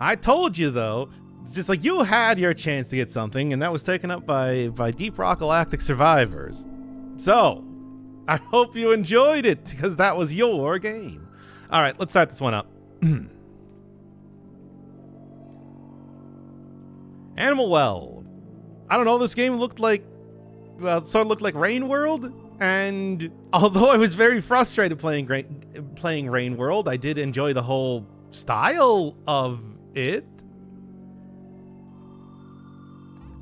I told you, though. It's just like you had your chance to get something, and that was taken up by Deep Rock Galactic Survivors. So, I hope you enjoyed it, because that was your game. All right, let's start this one up. Animal Well. I don't know, this game looked like, well, it sort of looked like Rain World. And although I was very frustrated playing Rain World, I did enjoy the whole style of it.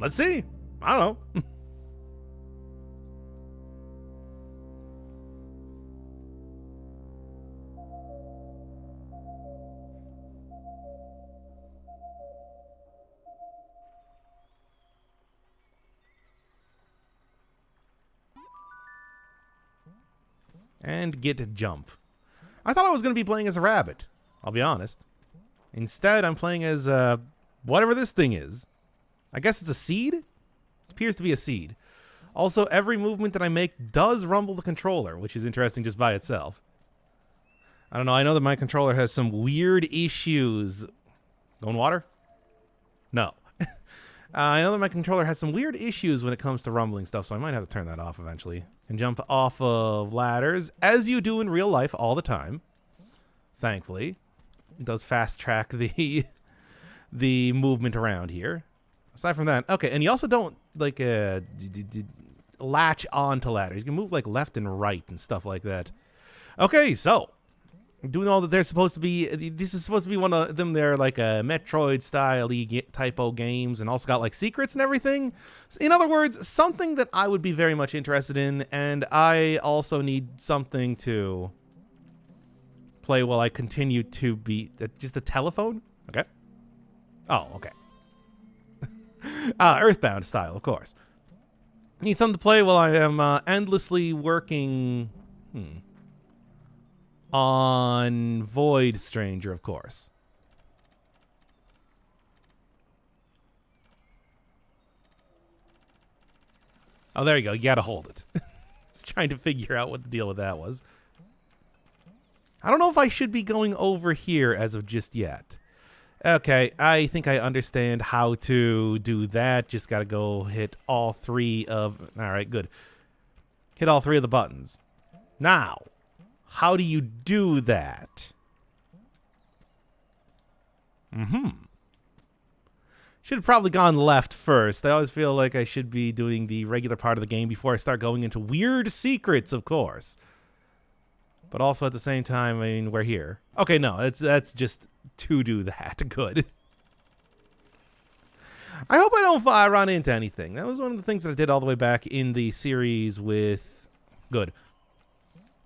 Let's see. I don't know. And get a jump. I thought I was going to be playing as a rabbit. I'll be honest. Instead, I'm playing as whatever this thing is. I guess it's a seed? It appears to be a seed. Also, every movement that I make does rumble the controller, which is interesting just by itself. I don't know. I know that my controller has some weird issues. Going water? No. I know that my controller has some weird issues when it comes to rumbling stuff, so I might have to turn that off eventually. And jump off of ladders, as you do in real life all the time. Thankfully. It does fast track the movement around here. Aside from that, okay, and you also don't, like, latch onto ladders. You can move, like, left and right and stuff like that. Okay, so, doing all that they're supposed to be, this is supposed to be one of them, they're like a Metroid-style typo games, and also got, like, secrets and everything. In other words, something that I would be very much interested in, and I also need something to play while I continue to be, just a telephone? Okay. Oh, okay. Earthbound style, of course. Need something to play while I am endlessly working on Void Stranger, of course. Oh, there you go. You gotta hold it. Just trying to figure out what the deal with that was. I don't know if I should be going over here as of just yet. Okay, I think I understand how to do that. Just gotta go hit all three of... Alright, good. Hit all three of the buttons. Now, how do you do that? Should have probably gone left first. I always feel like I should be doing the regular part of the game before I start going into weird secrets, of course. But also at the same time, I mean, we're here. Okay, no, that's just to do that. Good. I hope I don't run into anything. That was one of the things that I did all the way back in the series with... Good.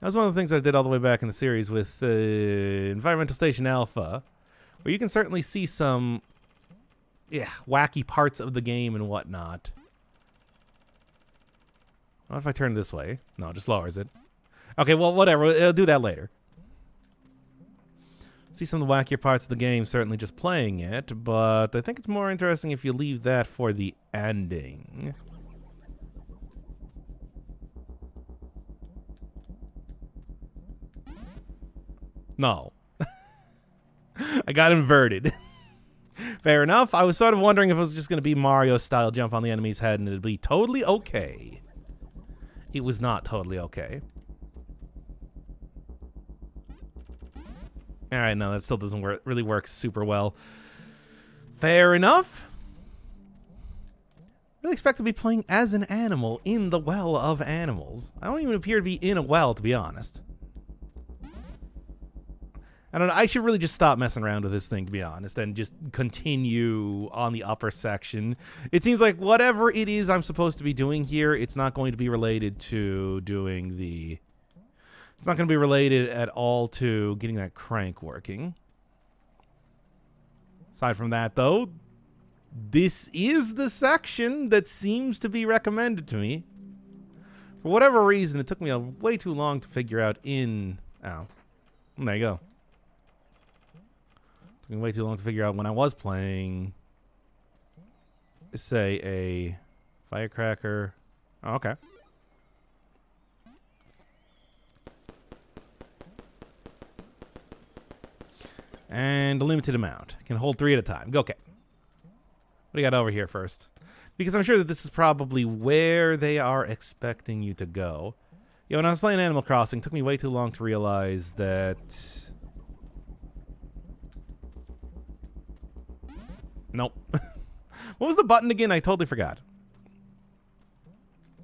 That was one of the things that I did all the way back in the series with Environmental Station Alpha, where you can certainly see some wacky parts of the game and whatnot. What if I turn this way? No, it just lowers it. Okay, well, whatever. I'll do that later. See some of the wackier parts of the game, certainly just playing it, but I think it's more interesting if you leave that for the ending. No. I got inverted. Fair enough. I was sort of wondering if it was just going to be Mario-style jump on the enemy's head and it'd be totally okay. It was not totally okay. Alright, no, that still doesn't really work super well. Fair enough. Really expect to be playing as an animal in the well of animals. I don't even appear to be in a well, to be honest. I don't know. I should really just stop messing around with this thing, to be honest, and just continue on the upper section. It seems like whatever it is I'm supposed to be doing here, it's not going to be related to doing the... It's not going to be related at all to getting that crank working. Aside from that, though, this is the section that seems to be recommended to me. For whatever reason, it took me way too long to figure out in... Oh, there you go. Took me way too long to figure out when I was playing, say, a firecracker. Oh, okay. And a limited amount. Can hold 3 at a time. Okay. What do you got over here first? Because I'm sure that this is probably where they are expecting you to go. Yeah, when I was playing Animal Crossing, it took me way too long to realize that... Nope. What was the button again? I totally forgot.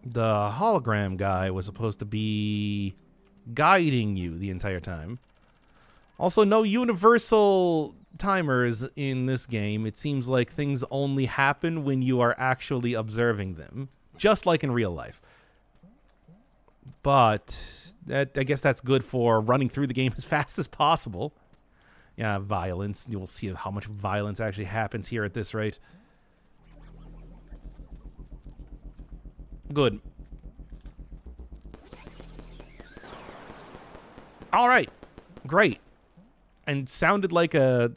The hologram guy was supposed to be guiding you the entire time. Also, no universal timers in this game. It seems like things only happen when you are actually observing them, just like in real life. But I guess that's good for running through the game as fast as possible. Yeah, violence. You will see how much violence actually happens here at this rate. Good. All right. Great. And sounded like a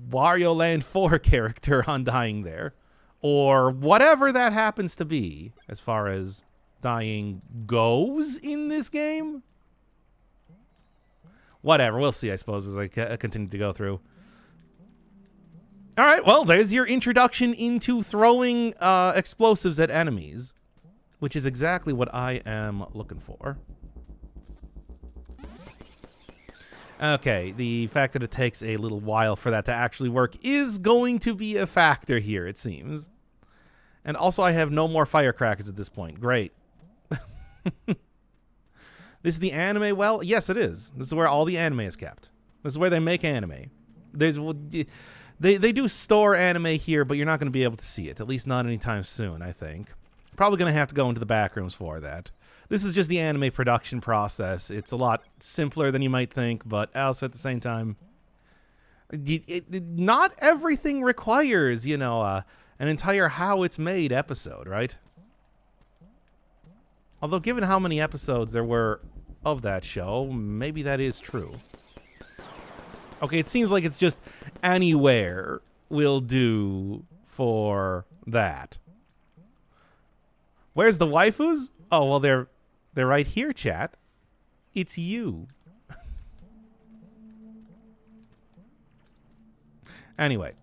Wario Land 4 character undying there. Or whatever that happens to be as far as dying goes in this game. Whatever. We'll see, I suppose, as I continue to go through. All right. Well, there's your introduction into throwing explosives at enemies, which is exactly what I am looking for. Okay, the fact that it takes a little while for that to actually work is going to be a factor here, it seems. And also, I have no more firecrackers at this point. Great. This is the anime well? Yes, it is. This is where all the anime is kept. This is where they make anime. They do store anime here, but you're not going to be able to see it. At least not anytime soon, I think. Probably going to have to go into the back rooms for that. This is just the anime production process. It's a lot simpler than you might think, but also at the same time, not everything requires, you know, an entire how it's made episode, right? Although given how many episodes there were of that show, maybe that is true. Okay, it seems like it's just anywhere will do for that. Where's the waifus? Oh, well, they're right here, chat. It's you. Anyway.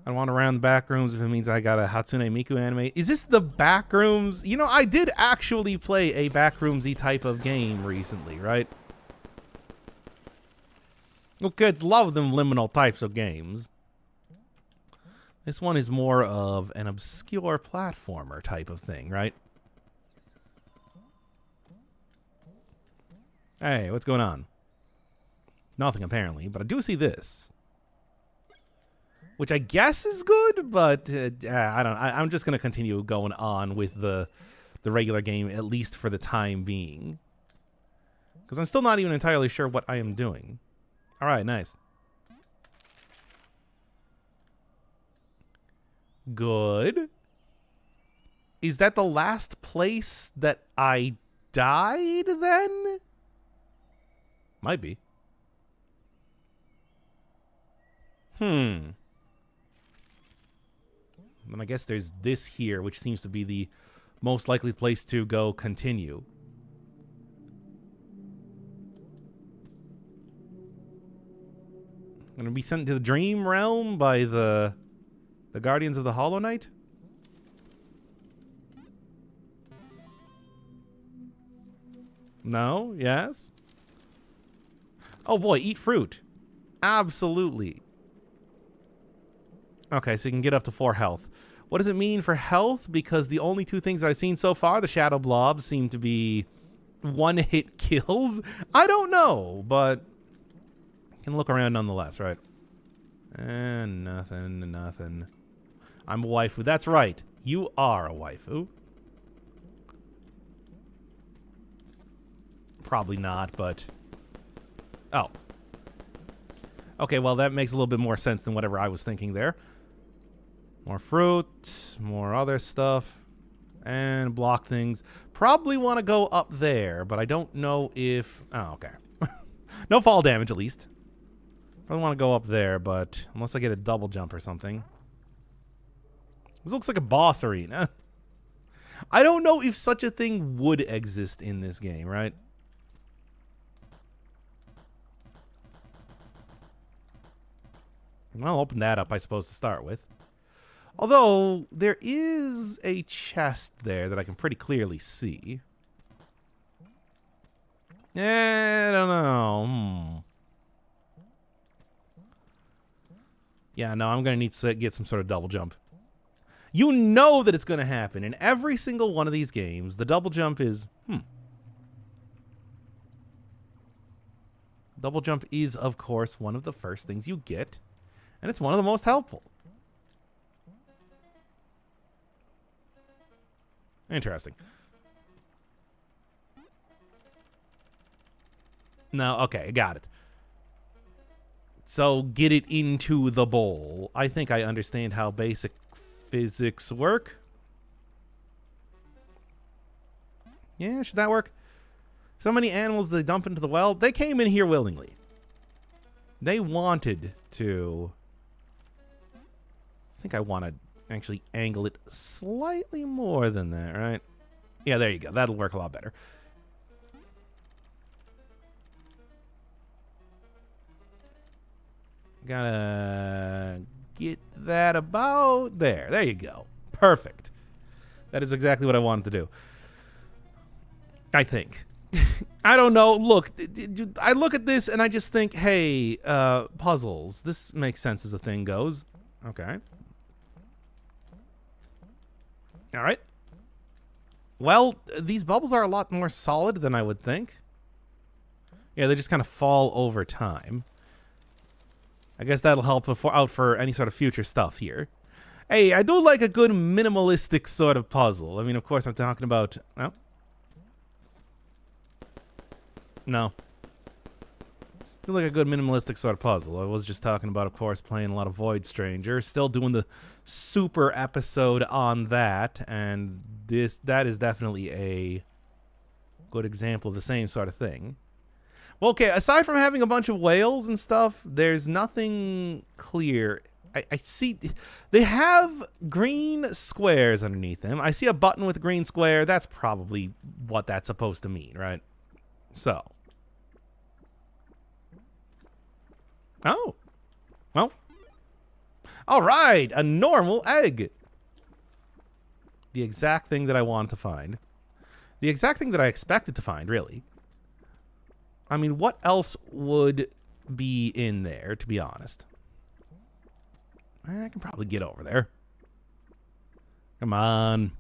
I don't want to round the back rooms if it means I got a Hatsune Miku anime. Is this the back rooms? You know, I did actually play a back roomsy type of game recently, right? Well, kids love them liminal types of games. This one is more of an obscure platformer type of thing, right? Hey, what's going on? Nothing, apparently, but I do see this. Which I guess is good, but I don't. I'm just gonna continue going on with the regular game, at least for the time being, because I'm still not even entirely sure what I am doing. All right, nice, good. Is that the last place that I died? Then might be. And I guess there's this here, which seems to be the most likely place to go continue. I'm going to be sent to the Dream Realm by the Guardians of the Hollow Knight? No? Yes? Oh boy, eat fruit. Absolutely. Okay, so you can get up to 4 health. What does it mean for health? Because the only 2 things that I've seen so far, the Shadow Blobs, seem to be one-hit kills. I don't know, but you can look around nonetheless, right? And nothing. I'm a waifu. That's right. You are a waifu. Probably not, but... Oh. Okay, well, that makes a little bit more sense than whatever I was thinking there. More fruit, more other stuff, and block things. Probably want to go up there, but I don't know if... Oh, okay. No fall damage, at least. Probably want to go up there, but unless I get a double jump or something. This looks like a boss arena. I don't know if such a thing would exist in this game, right? I'll open that up, I suppose, to start with. Although, there is a chest there that I can pretty clearly see. I don't know. Yeah, no, I'm going to need to get some sort of double jump. You know that it's going to happen. In every single one of these games, the double jump is, Double jump is, of course, one of the first things you get. And it's one of the most helpful. Interesting. No, okay, got it. So get it into the bowl. I think I understand how basic physics work. Yeah, should that work? So many animals they dump into the well, they came in here willingly. They wanted to. I think I want to actually angle it slightly more than that, right? Yeah, there you go. That'll work a lot better. Gotta get that about there. There you go. Perfect. That is exactly what I wanted to do. I think. I don't know. Look, I look at this and I just think, hey, puzzles. This makes sense as the thing goes. Okay. All right. Well, these bubbles are a lot more solid than I would think. Yeah, they just kind of fall over time. I guess that'll help out for any sort of future stuff here. Hey, I do like a good minimalistic sort of puzzle. I mean, of course, I'm talking about... Oh. No. I do like a good minimalistic sort of puzzle. I was just talking about, of course, playing a lot of Void Stranger. Still doing the super episode on that. And that is definitely a good example of the same sort of thing. Well, okay, aside from having a bunch of whales and stuff, there's nothing clear. I see they have green squares underneath them. I see a button with a green square. That's probably what that's supposed to mean, right? So. Oh. Well. All right, a normal egg. The exact thing that I wanted to find. The exact thing that I expected to find, really. I mean, what else would be in there, to be honest? I can probably get over there. Come on.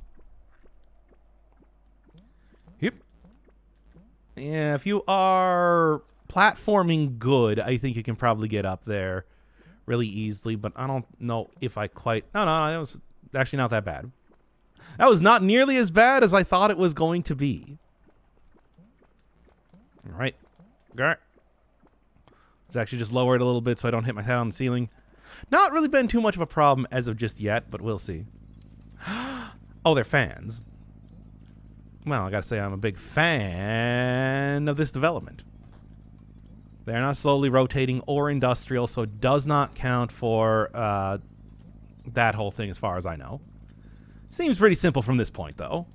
Yep. Yeah, if you are platforming good, I think you can probably get up there really easily, but I don't know if I quite... No, that was actually not that bad. That was not nearly as bad as I thought it was going to be. All right. Let's actually just lower it a little bit so I don't hit my head on the ceiling. Not really been too much of a problem as of just yet, but we'll see. Oh, they're fans. Well, I gotta say I'm a big fan of this development. They're not slowly rotating or industrial, so it does not count for that whole thing as far as I know. Seems pretty simple from this point, though.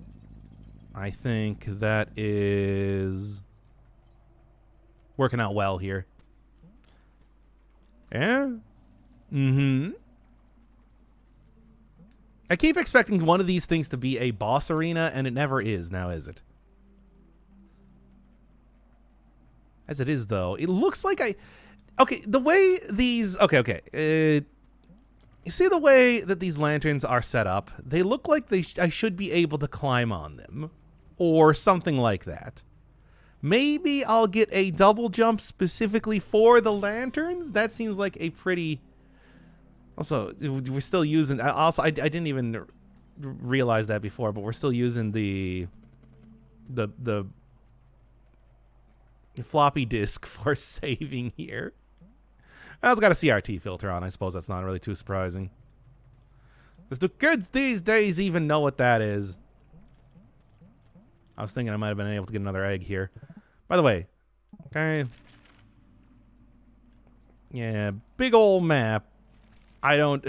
I think that is... working out well here. Yeah? Mm-hmm. I keep expecting one of these things to be a boss arena, and it never is, now is it? As it is, though, it looks like okay, the way these... Okay. You see the way that these lanterns are set up? They look like I should be able to climb on them. Or something like that. Maybe I'll get a double jump specifically for the lanterns. That seems like a pretty... Also, we're still using... Also, I didn't even realize that before, but we're still using the floppy disk for saving here. I've got a CRT filter on. I suppose that's not really too surprising. Does the kids these days even know what that is? I was thinking I might have been able to get another egg here. By the way, okay. Yeah, big old map. I don't...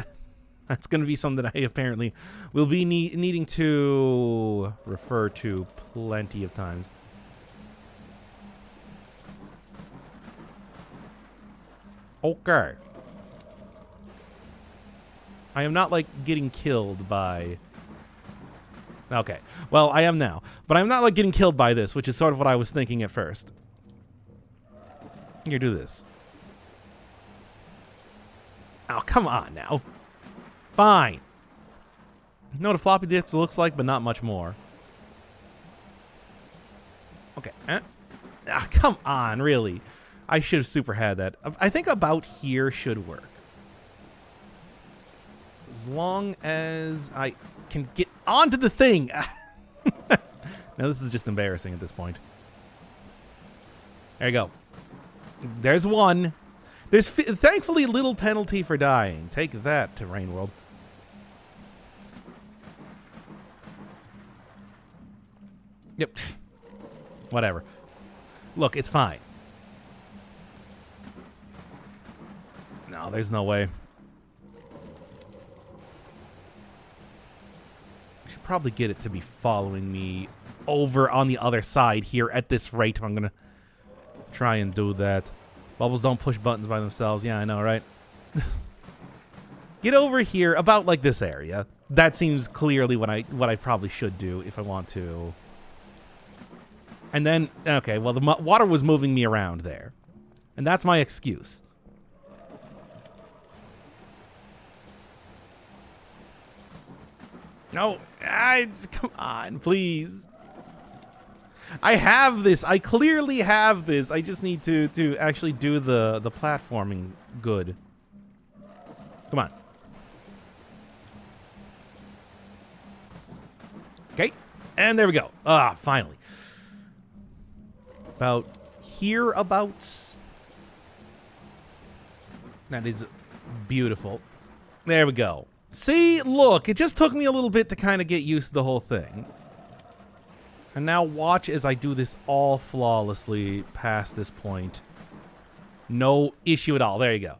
That's going to be something I apparently will be needing to refer to plenty of times. Okay. I am not, like, getting killed by... Okay. Well, I am now. But I'm not, like, getting killed by this, which is sort of what I was thinking at first. Here, do this. Oh, come on now. Fine. You know what a floppy disk looks like, but not much more. Okay. Come on, really. I should have super had that. I think about here should work. As long as I can get onto the thing. Now, this is just embarrassing at this point. There you go. There's one. There's thankfully little penalty for dying. Take that to Rain World. Yep. Whatever. Look, it's fine. No, there's no way. I should probably get it to be following me over on the other side here at this rate. I'm going to try and do that. Bubbles don't push buttons by themselves. Yeah, I know, right? Get over here about like this area. That seems clearly what I probably should do if I want to. And then, okay, well, the water was moving me around there. And that's my excuse. No, come on, please. I have this. I clearly have this. I just need to actually do the platforming good. Come on. Okay, and there we go. Ah, finally. About hereabouts. That is beautiful. There we go. See, look, it just took me a little bit to kind of get used to the whole thing. And now watch as I do this all flawlessly past this point. No issue at all. There you go.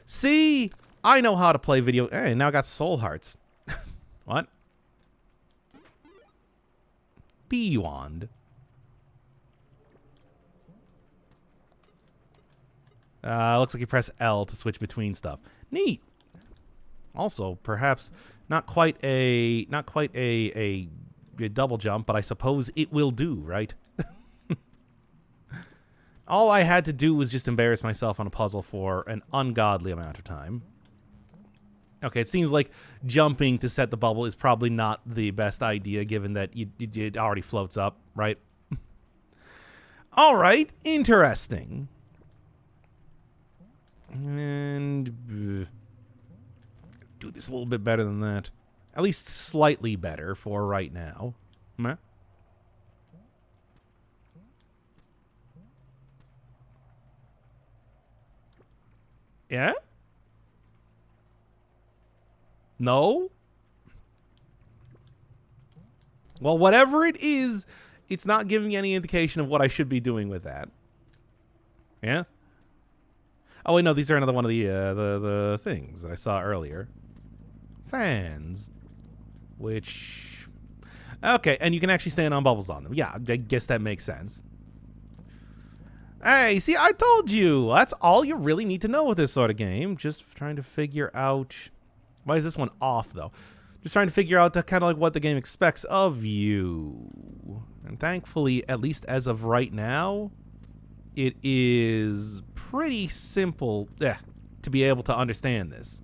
See, I know how to play video. Hey, now I got soul hearts. What? Beyond. Looks like you press L to switch between stuff. Neat. Also, perhaps not quite a double jump, but I suppose it will do, right? All I had to do was just embarrass myself on a puzzle for an ungodly amount of time. Okay, it seems like jumping to set the bubble is probably not the best idea, given that it already floats up, right? All right, interesting. And do this a little bit better than that. At least slightly better for right now. Meh. Yeah? No? Well, whatever it is, it's not giving any indication of what I should be doing with that. Yeah? Oh, wait, no, these are another one of the things that I saw earlier. Fans. Which... Okay, and you can actually stand on bubbles on them. Yeah, I guess that makes sense. Hey, see, I told you. That's all you really need to know with this sort of game. Just trying to figure out... Why is this one off, though? Just trying to figure out kind of like what the game expects of you. And thankfully, at least as of right now, it is pretty simple to be able to understand this.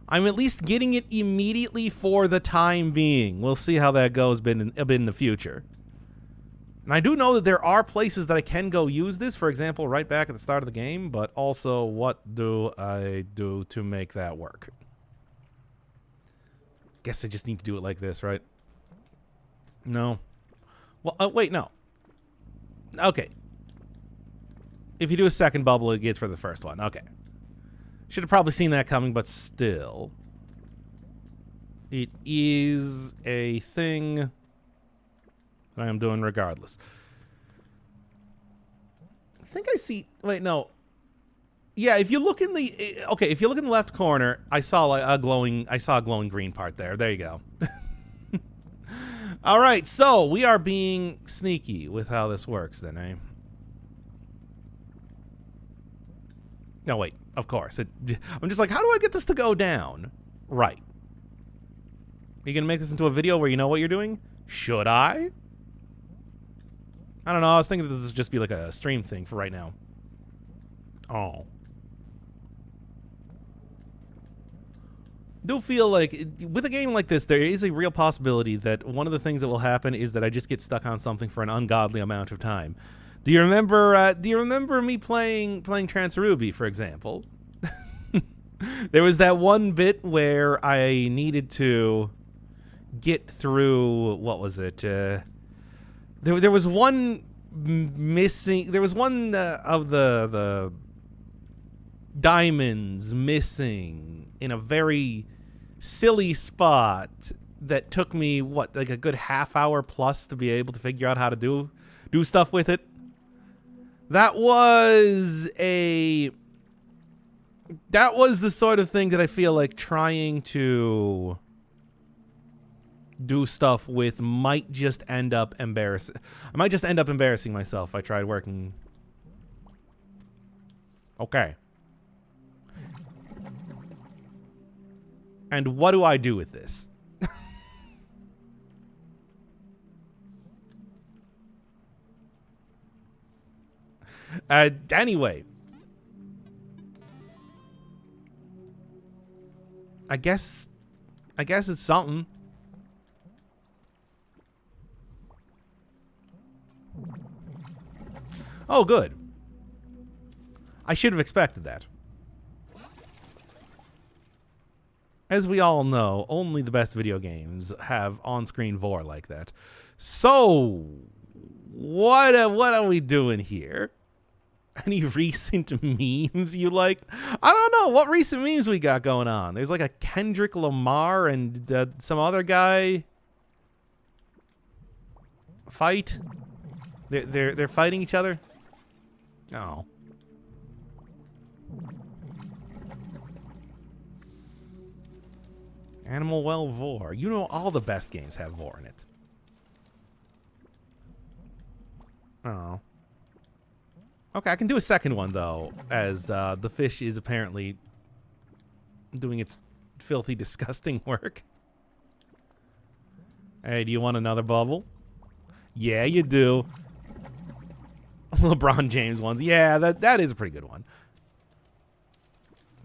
I'm at least getting it immediately for the time being. We'll see how that goes a bit in the future. And I do know that there are places that I can go use this, for example, right back at the start of the game, but also what do I do to make that work? Guess I just need to do it like this, right? No. Well, wait, no. Okay. If you do a second bubble, it gets for the first one. Okay. Should have probably seen that coming, but still. It is a thing that I am doing regardless. I think I see... Wait, no. Yeah, if you look in the... Okay, if you look in the left corner, I saw a glowing green part there. There you go. All right, so we are being sneaky with how this works then, eh? No, wait. Of course. I'm just like, how do I get this to go down? Right. Are you going to make this into a video where you know what you're doing? Should I? I don't know. I was thinking this would just be like a stream thing for right now. Oh. Do feel like with a game like this, there is a real possibility that one of the things that will happen is that I just get stuck on something for an ungodly amount of time. Do you remember? Do you remember me playing Transruby, for example? There was that one bit where I needed to get through. What was it? There was one missing. There was one of the diamonds missing in a very silly spot that took me what, like a good half hour plus to be able to figure out how to do stuff with it. That was the sort of thing that I feel like trying to do stuff with might just end up embarrassing. I might just end up embarrassing myself if I tried working. Okay. And what do I do with this? Anyway. I guess it's something. Oh, good. I should have expected that. As we all know, only the best video games have on-screen vor like that. So, what are we doing here? Any recent memes you like? I don't know. What recent memes we got going on? There's like a Kendrick Lamar and some other guy fight. They're fighting each other. Oh. Animal Well vor. You know all the best games have vor in it. Oh. Okay, I can do a second one, though, as the fish is apparently doing its filthy, disgusting work. Hey, do you want another bubble? Yeah, you do. LeBron James ones. Yeah, that is a pretty good one.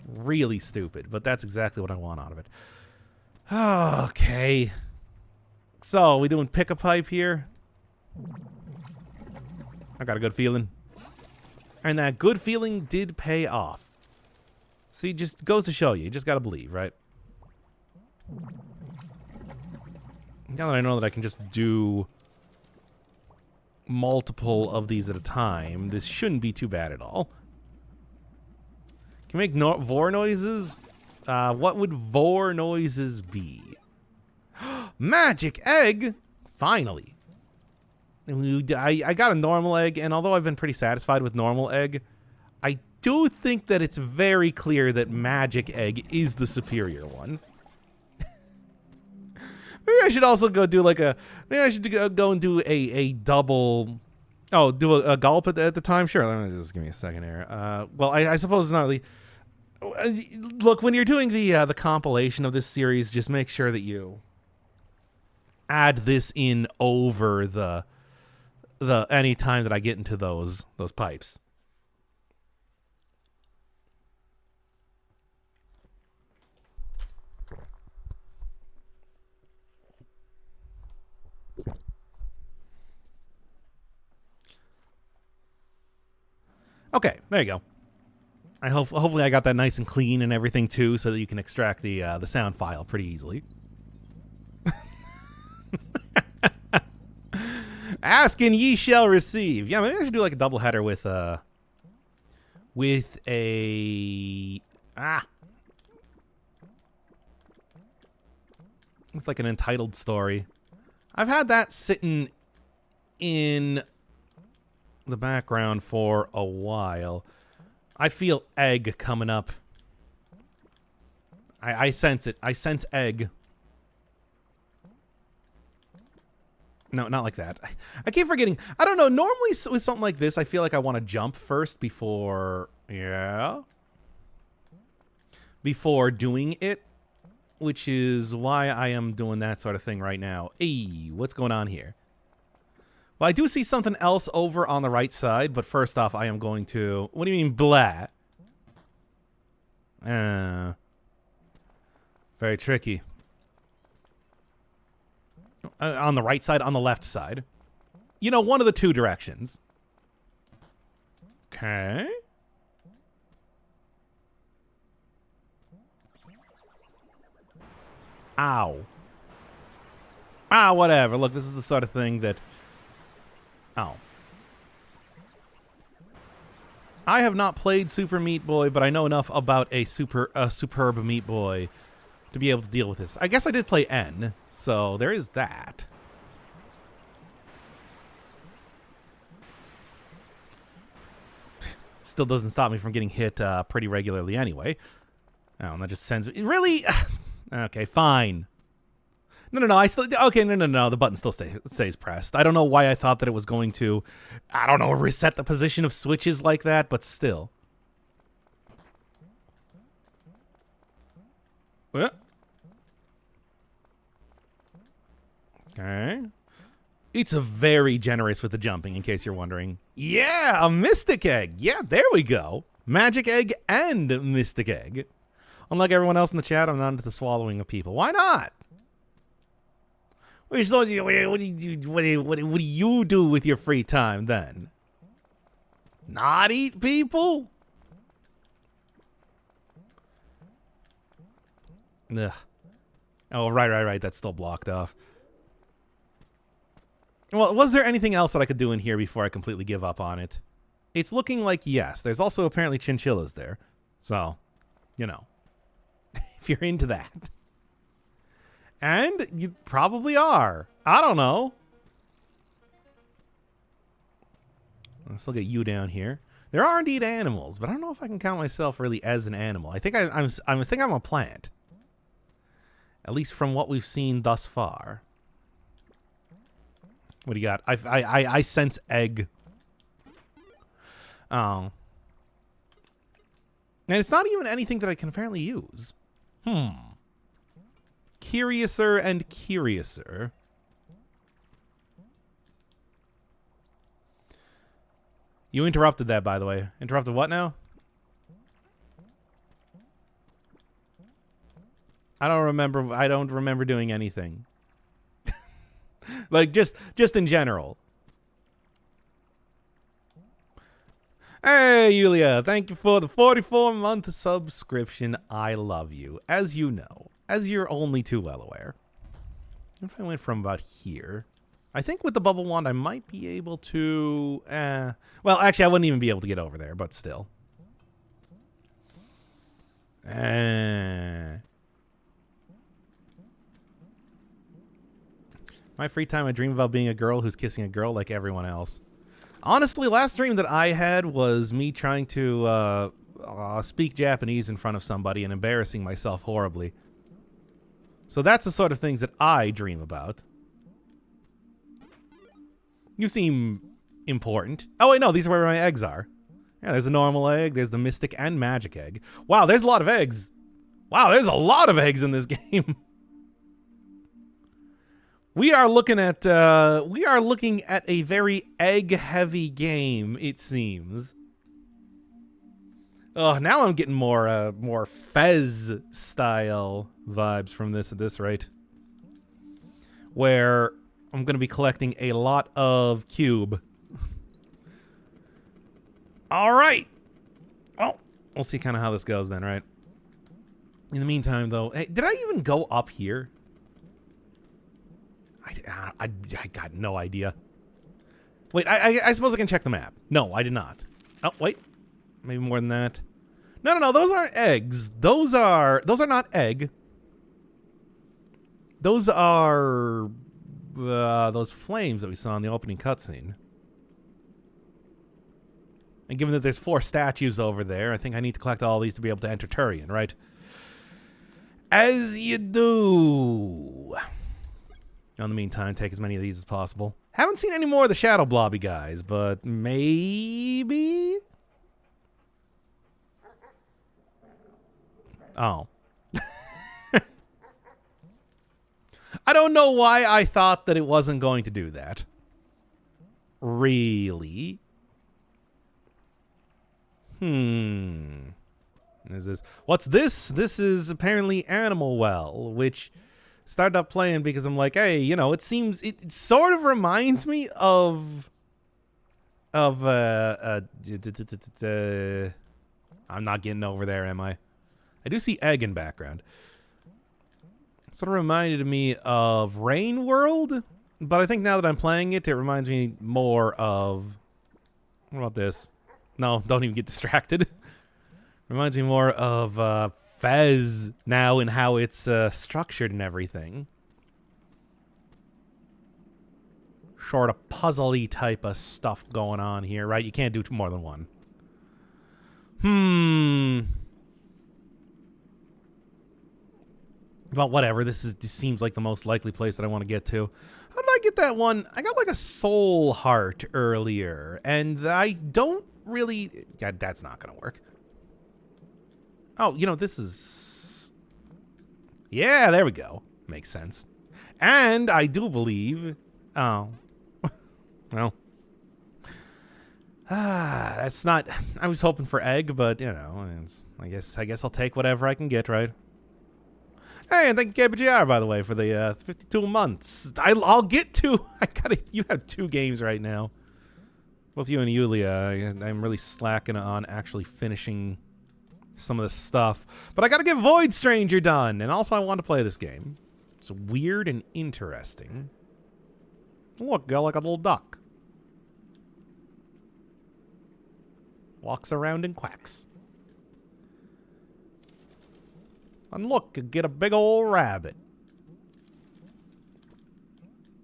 Really stupid, but that's exactly what I want out of it. Okay. So, we doing pick a pipe here? I got a good feeling. And that good feeling did pay off. See, just goes to show you. You just gotta believe, right? Now that I know that I can just do multiple of these at a time, this shouldn't be too bad at all. Can you make vor noises? What would vor noises be? Magic egg! Finally. I got a normal egg, and although I've been pretty satisfied with normal egg, I do think that it's very clear that magic egg is the superior one. Maybe I should also go do like a... Maybe I should go and do a double... Oh, do a gulp at the time? Sure, let me just give me a second here. Well, I suppose it's not really... Look, when you're doing the compilation of this series, just make sure that you add this in over the any time that I get into those pipes. Okay, there you go. Hopefully I got that nice and clean and everything too, so that you can extract the sound file pretty easily. Ask and ye shall receive. Yeah, maybe I should do like a double header with a with like an entitled story. I've had that sitting in the background for a while. I feel egg coming up. I sense it. I sense egg. No, not like that. I keep forgetting. I don't know. Normally with something like this, I feel like I want to jump first before... Yeah? Before doing it. which is why I am doing that sort of thing right now. Hey, what's going on here? Well, I do see something else over on the right side, but first off, I am going to... What do you mean, blah? Very tricky. On the right side, on the left side. You know, one of the two directions. Okay. Ow. Ah, whatever. Look, this is the sort of thing that... Oh. I have not played Super Meat Boy, but I know enough about a superb Meat Boy to be able to deal with this. I guess I did play N, so there is that. Still doesn't stop me from getting hit pretty regularly anyway. Oh, and that just sends... Really? Okay, fine. No. I still... Okay, no. The button still stays pressed. I don't know why I thought that it was going to... I don't know, reset the position of switches like that, but still. Okay. It's a very generous with the jumping, in case you're wondering. Yeah, a Mystic Egg. Yeah, there we go. Magic Egg and Mystic Egg. Unlike everyone else in the chat, I'm not into the swallowing of people. Why not? What do you do with your free time then? Not eat people? Ugh. Oh, right. That's still blocked off. Well, was there anything else that I could do in here before I completely give up on it? It's looking like yes. There's also apparently chinchillas there. So, you know. If you're into that. And you probably are. I don't know. Let's look at you down here. There are indeed animals, but I don't know if I can count myself really as an animal. I think I'm a plant. At least from what we've seen thus far. What do you got? I sense egg. Oh. And it's not even anything that I can apparently use. Curiouser and curiouser. You interrupted that, by the way. Interrupted what now? I don't remember doing anything. Like, just in general. Hey, Yulia, thank you for the 44-month subscription. I love you, as you know, as you're only too well aware. If I went from about here, I think with the bubble wand, I might be able to... Well, actually, I wouldn't even be able to get over there, but still. My free time, I dream about being a girl who's kissing a girl like everyone else. Honestly, last dream that I had was me trying to speak Japanese in front of somebody and embarrassing myself horribly. So that's the sort of things that I dream about. You seem important. Oh, wait, no, these are where my eggs are. Yeah, there's a normal egg, there's the mystic and magic egg. Wow, there's a lot of eggs. Wow, there's a lot of eggs in this game. We are looking at a very egg-heavy game, it seems. Oh, now I'm getting more Fez style vibes from this at this rate. Where I'm going to be collecting a lot of cube. All right. Well, we'll see kind of how this goes then, right? In the meantime, though, hey, did I even go up here? I got no idea. Wait, I suppose I can check the map. No, I did not. Oh, wait. Maybe more than that. No. Those aren't eggs. Those are not egg. Those are those flames that we saw in the opening cutscene. And given that there's 4 statues over there, I think I need to collect all these to be able to enter Turian, right? As you do. In the meantime, take as many of these as possible. Haven't seen any more of the Shadow Blobby guys, but maybe? Oh. I don't know why I thought that it wasn't going to do that. Really? What's this? This is apparently Animal Well, which started up playing because I'm like, hey, you know, it sort of reminds me of I'm not getting over there, am I? I do see egg in background. Sort of reminded me of Rain World, but I think now that I'm playing it, it reminds me more of... What about this? No, don't even get distracted. Reminds me more of Fez now and how it's structured and everything. Sort of puzzly type of stuff going on here, right? You can't do more than one. But whatever, this seems like the most likely place that I want to get to. How did I get that one? I got like a soul heart earlier, and I don't really... Yeah, that's not going to work. Oh, you know, this is... Yeah, there we go. Makes sense. And I do believe... Oh. Well. That's not... I was hoping for egg, but, you know, I guess I'll take whatever I can get, right? Hey, and thank you, KBGR, by the way, for the 52 months. I'll get to... You have 2 games right now. Both you and Yulia. I'm really slacking on actually finishing some of this stuff. But I gotta get Void Stranger done. And also, I want to play this game. It's weird and interesting. Look, got like a little duck. Walks around and quacks. And look, get a big old rabbit.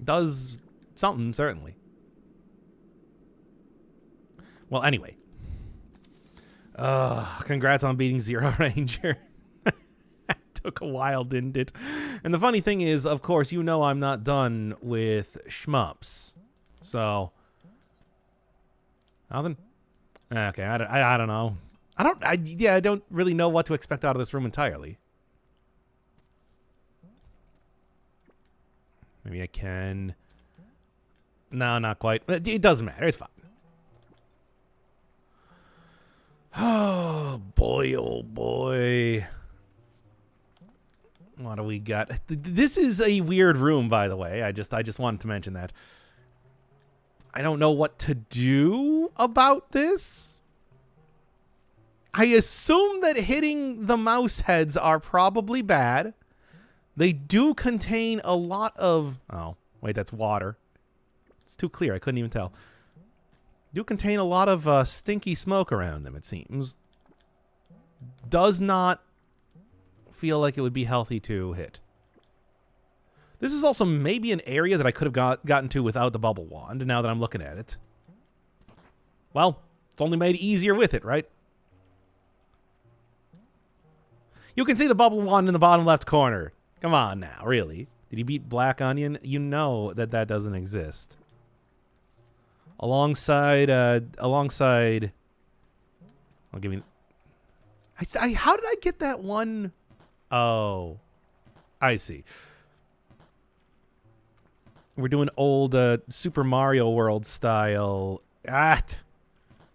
Does something, certainly. Well, anyway. Congrats on beating Zero Ranger. Took a while, didn't it? And the funny thing is, of course, you know I'm not done with shmups. So... Nothing? Okay, I don't know. I don't really know what to expect out of this room entirely. Maybe I can... No, not quite. It doesn't matter. It's fine. Oh, boy, oh, boy. What do we got? This is a weird room, by the way. I just wanted to mention that. I don't know what to do about this. I assume that hitting the mouse heads are probably bad. They do contain a lot of... Oh, wait, that's water. It's too clear. I couldn't even tell. Do contain a lot of stinky smoke around them, it seems. Does not feel like it would be healthy to hit. This is also maybe an area that I could have gotten to without the bubble wand, now that I'm looking at it. Well, it's only made easier with it, right? You can see the bubble wand in the bottom left corner. Come on now, really? Did you beat Black Onion? You know that doesn't exist. Alongside... I'll give you... how did I get that one? Oh. I see. We're doing old Super Mario World style...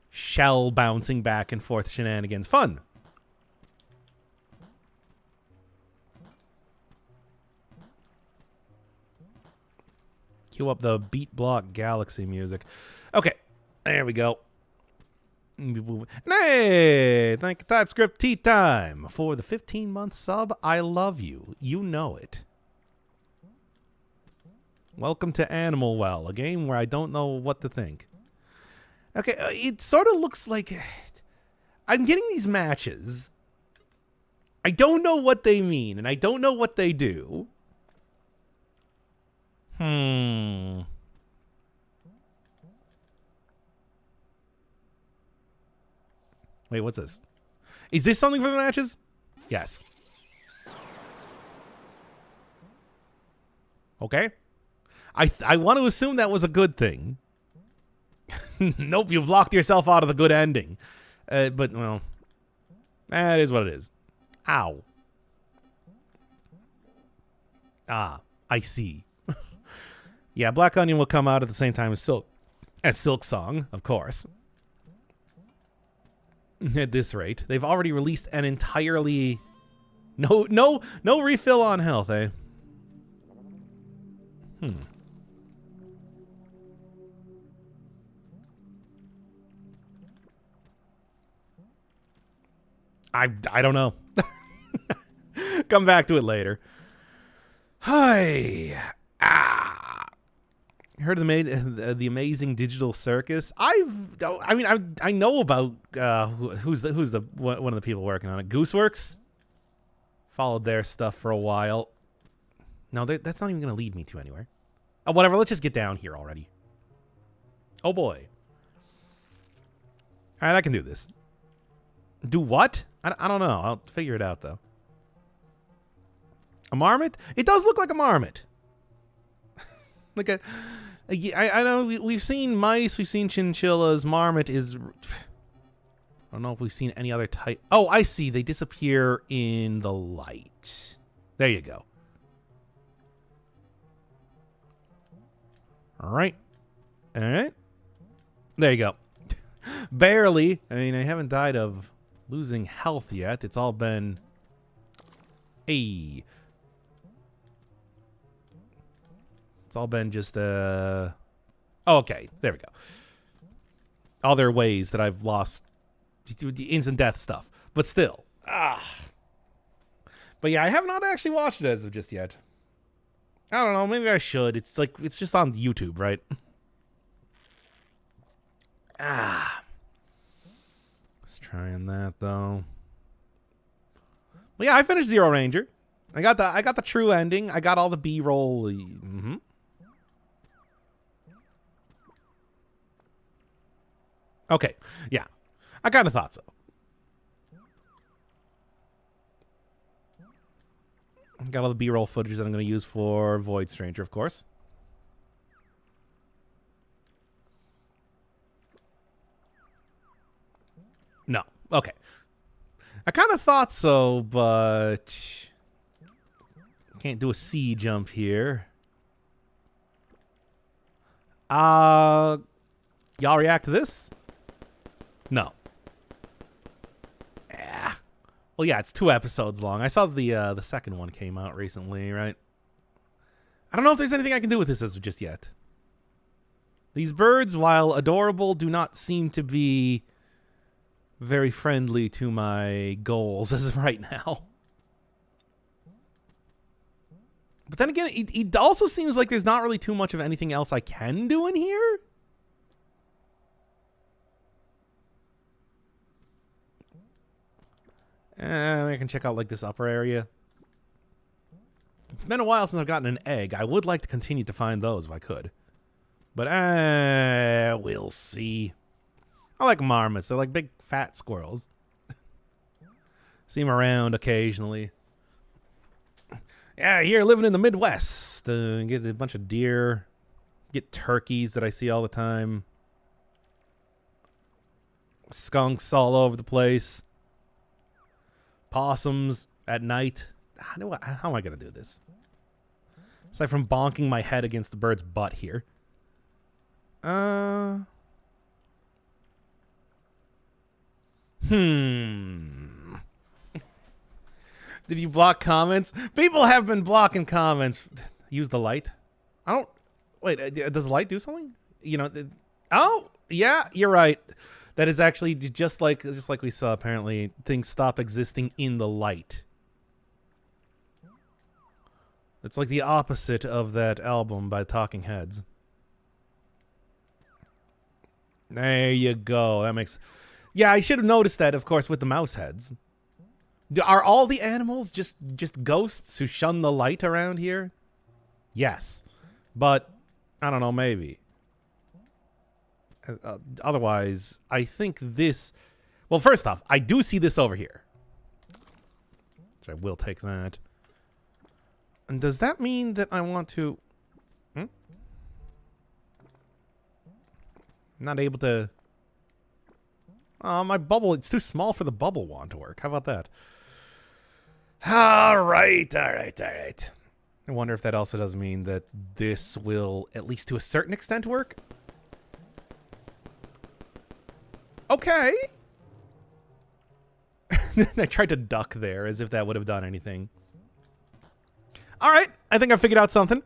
shell bouncing back and forth shenanigans. Fun. Cue up the Beat Block Galaxy music. Okay, there we go. Hey, thank you, TypeScript Tea Time, for the 15-month sub. I love you. You know it. Welcome to Animal Well, a game where I don't know what to think. Okay, it sort of looks like... I'm getting these matches. I don't know what they mean, and I don't know what they do. Wait, what's this? Is this something for the matches? Yes. Okay. I want to assume that was a good thing. Nope, you've locked yourself out of the good ending. But, well, that is what it is. Ow. Ah. I see. Yeah, Black Onion will come out at the same time as Silk Song, of course. At this rate, they've already released an entirely no refill on health, eh? I don't know. Come back to it later. Hi. Heard of the Amazing Digital Circus? I know about who's one of the people working on it. Gooseworks. Followed their stuff for a while. No, that's not even going to lead me to anywhere. Oh, whatever. Let's just get down here already. Oh boy. All right, I can do this. Do what? I don't know. I'll figure it out though. A marmot? It does look like a marmot. Look at. I know we've seen mice, we've seen chinchillas. Marmot is. I don't know if we've seen any other type. Oh, I see. They disappear in the light. There you go. All right. All right. There you go. Barely. I mean, I haven't died of losing health yet. It's all been. Hey. It's all been just oh, okay, there we go. Other ways that I've lost the instant death stuff, but still, But yeah, I have not actually watched it as of just yet. I don't know. Maybe I should. It's like it's just on YouTube, right? Let's trying that though. Well, yeah, I finished Zero Ranger. I got the true ending. I got all the B-roll. Okay, yeah. I kind of thought so. Got all the B-roll footage that I'm going to use for Void Stranger, of course. No. Okay. I kind of thought so, but can't do a C jump here. Y'all react to this? No. Well, yeah, it's 2 episodes long. I saw the second one came out recently, right? I don't know if there's anything I can do with this as of just yet. These birds, while adorable, do not seem to be very friendly to my goals as of right now. But then again, it also seems like there's not really too much of anything else I can do in here. I can check out like this upper area. It's been a while since I've gotten an egg. I would like to continue to find those if I could. But we'll see. I like marmots. They're like big fat squirrels. See them around occasionally. Yeah, here living in the Midwest. Get a bunch of deer. Get turkeys that I see all the time. Skunks all over the place. Possums at night. How am I going to do this? Aside from bonking my head against the bird's butt here. Did you block comments? People have been blocking comments. Use the light. I don't. Wait, does the light do something? You know. Oh, yeah, you're right. That is actually just like we saw. Apparently, things stop existing in the light. It's like the opposite of that album by Talking Heads. There you go. That makes. Yeah, I should have noticed that, of course, with the mouse heads. Are all the animals just ghosts who shun the light around here? Yes. But, I don't know, maybe. Otherwise, I think this... Well, first off, I do see this over here. So I will take that. And does that mean that I want to... I'm not able to... my bubble, it's too small for the bubble wand to work. How about that? All right. I wonder if that also does mean that this will, at least to a certain extent, work. Okay. I tried to duck there as if that would have done anything. All right. I think I figured out something.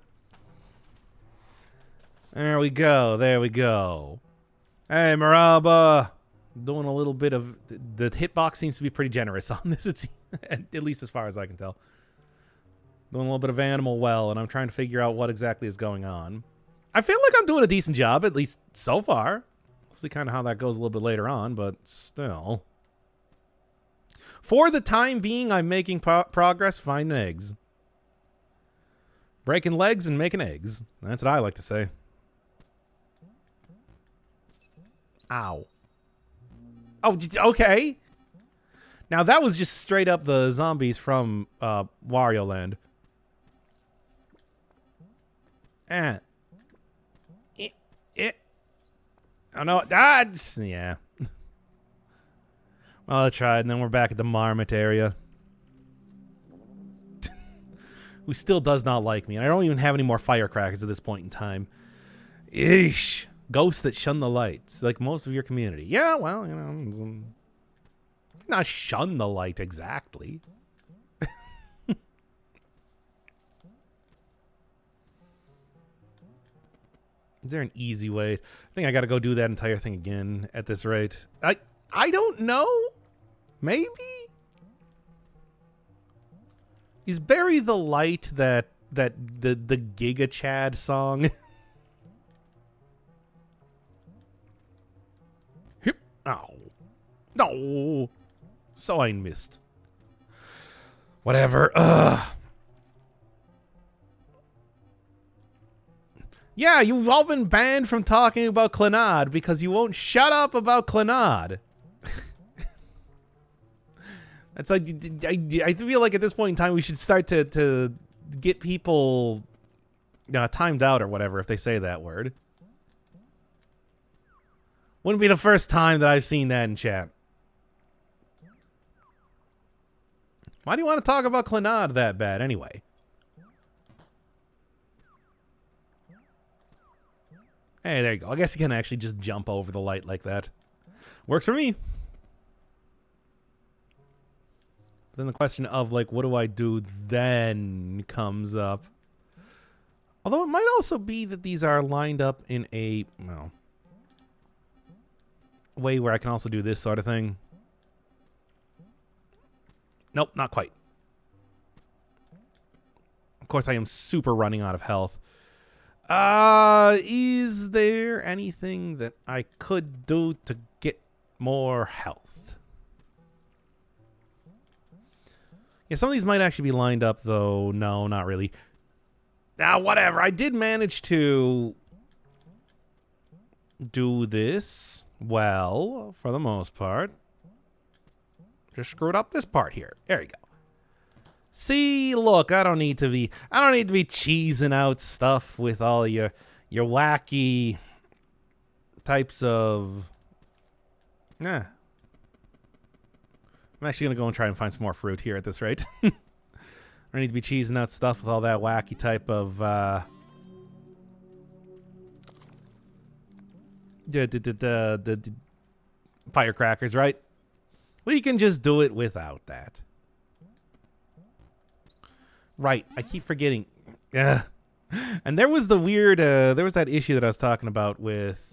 There we go. There we go. Hey, Maraba. Doing a little bit of... The hitbox seems to be pretty generous on this, at least as far as I can tell. Doing a little bit of animal well, and I'm trying to figure out what exactly is going on. I feel like I'm doing a decent job, at least so far. We'll see kind of how that goes a little bit later on, but still. For the time being, I'm making progress finding eggs. Breaking legs and making eggs. That's what I like to say. Ow. Oh, okay. Now that was just straight up the zombies from Wario Land. Oh no, yeah. Well, I tried, and then we're back at the Marmot area. Who still does not like me, and I don't even have any more firecrackers at this point in time. Eesh. Ghosts that shun the lights, like most of your community. Yeah, well, you know, not shun the light exactly. Is there an easy way? I think I got to go do that entire thing again at this rate. I don't know. Maybe? Is Bury the Light the Giga Chad song? Oh. No. So I missed. Whatever. Yeah, you've all been banned from talking about Clannad because you won't shut up about Clannad. It's like, I feel like at this point in time we should start to get people timed out or whatever if they say that word. Wouldn't be the first time that I've seen that in chat. Why do you want to talk about Clannad that bad anyway? Hey, there you go. I guess you can actually just jump over the light like that. Works for me. Then the question of, like, what do I do then comes up. Although it might also be that these are lined up in a, well, way where I can also do this sort of thing. Nope, not quite. Of course, I am super running out of health. Is there anything that I could do to get more health? Yeah, some of these might actually be lined up, though. No, not really. Now, whatever. I did manage to do this well, for the most part. Just screwed up this part here. There you go. See, look, I don't need to be cheesing out stuff with all your wacky types of. Nah. I'm actually gonna go and try and find some more fruit here at this rate. I don't need to be cheesing out stuff with all that wacky type of the firecrackers, right? We can just do it without that. Right, I keep forgetting. Yeah. And there was the weird, there was that issue that I was talking about with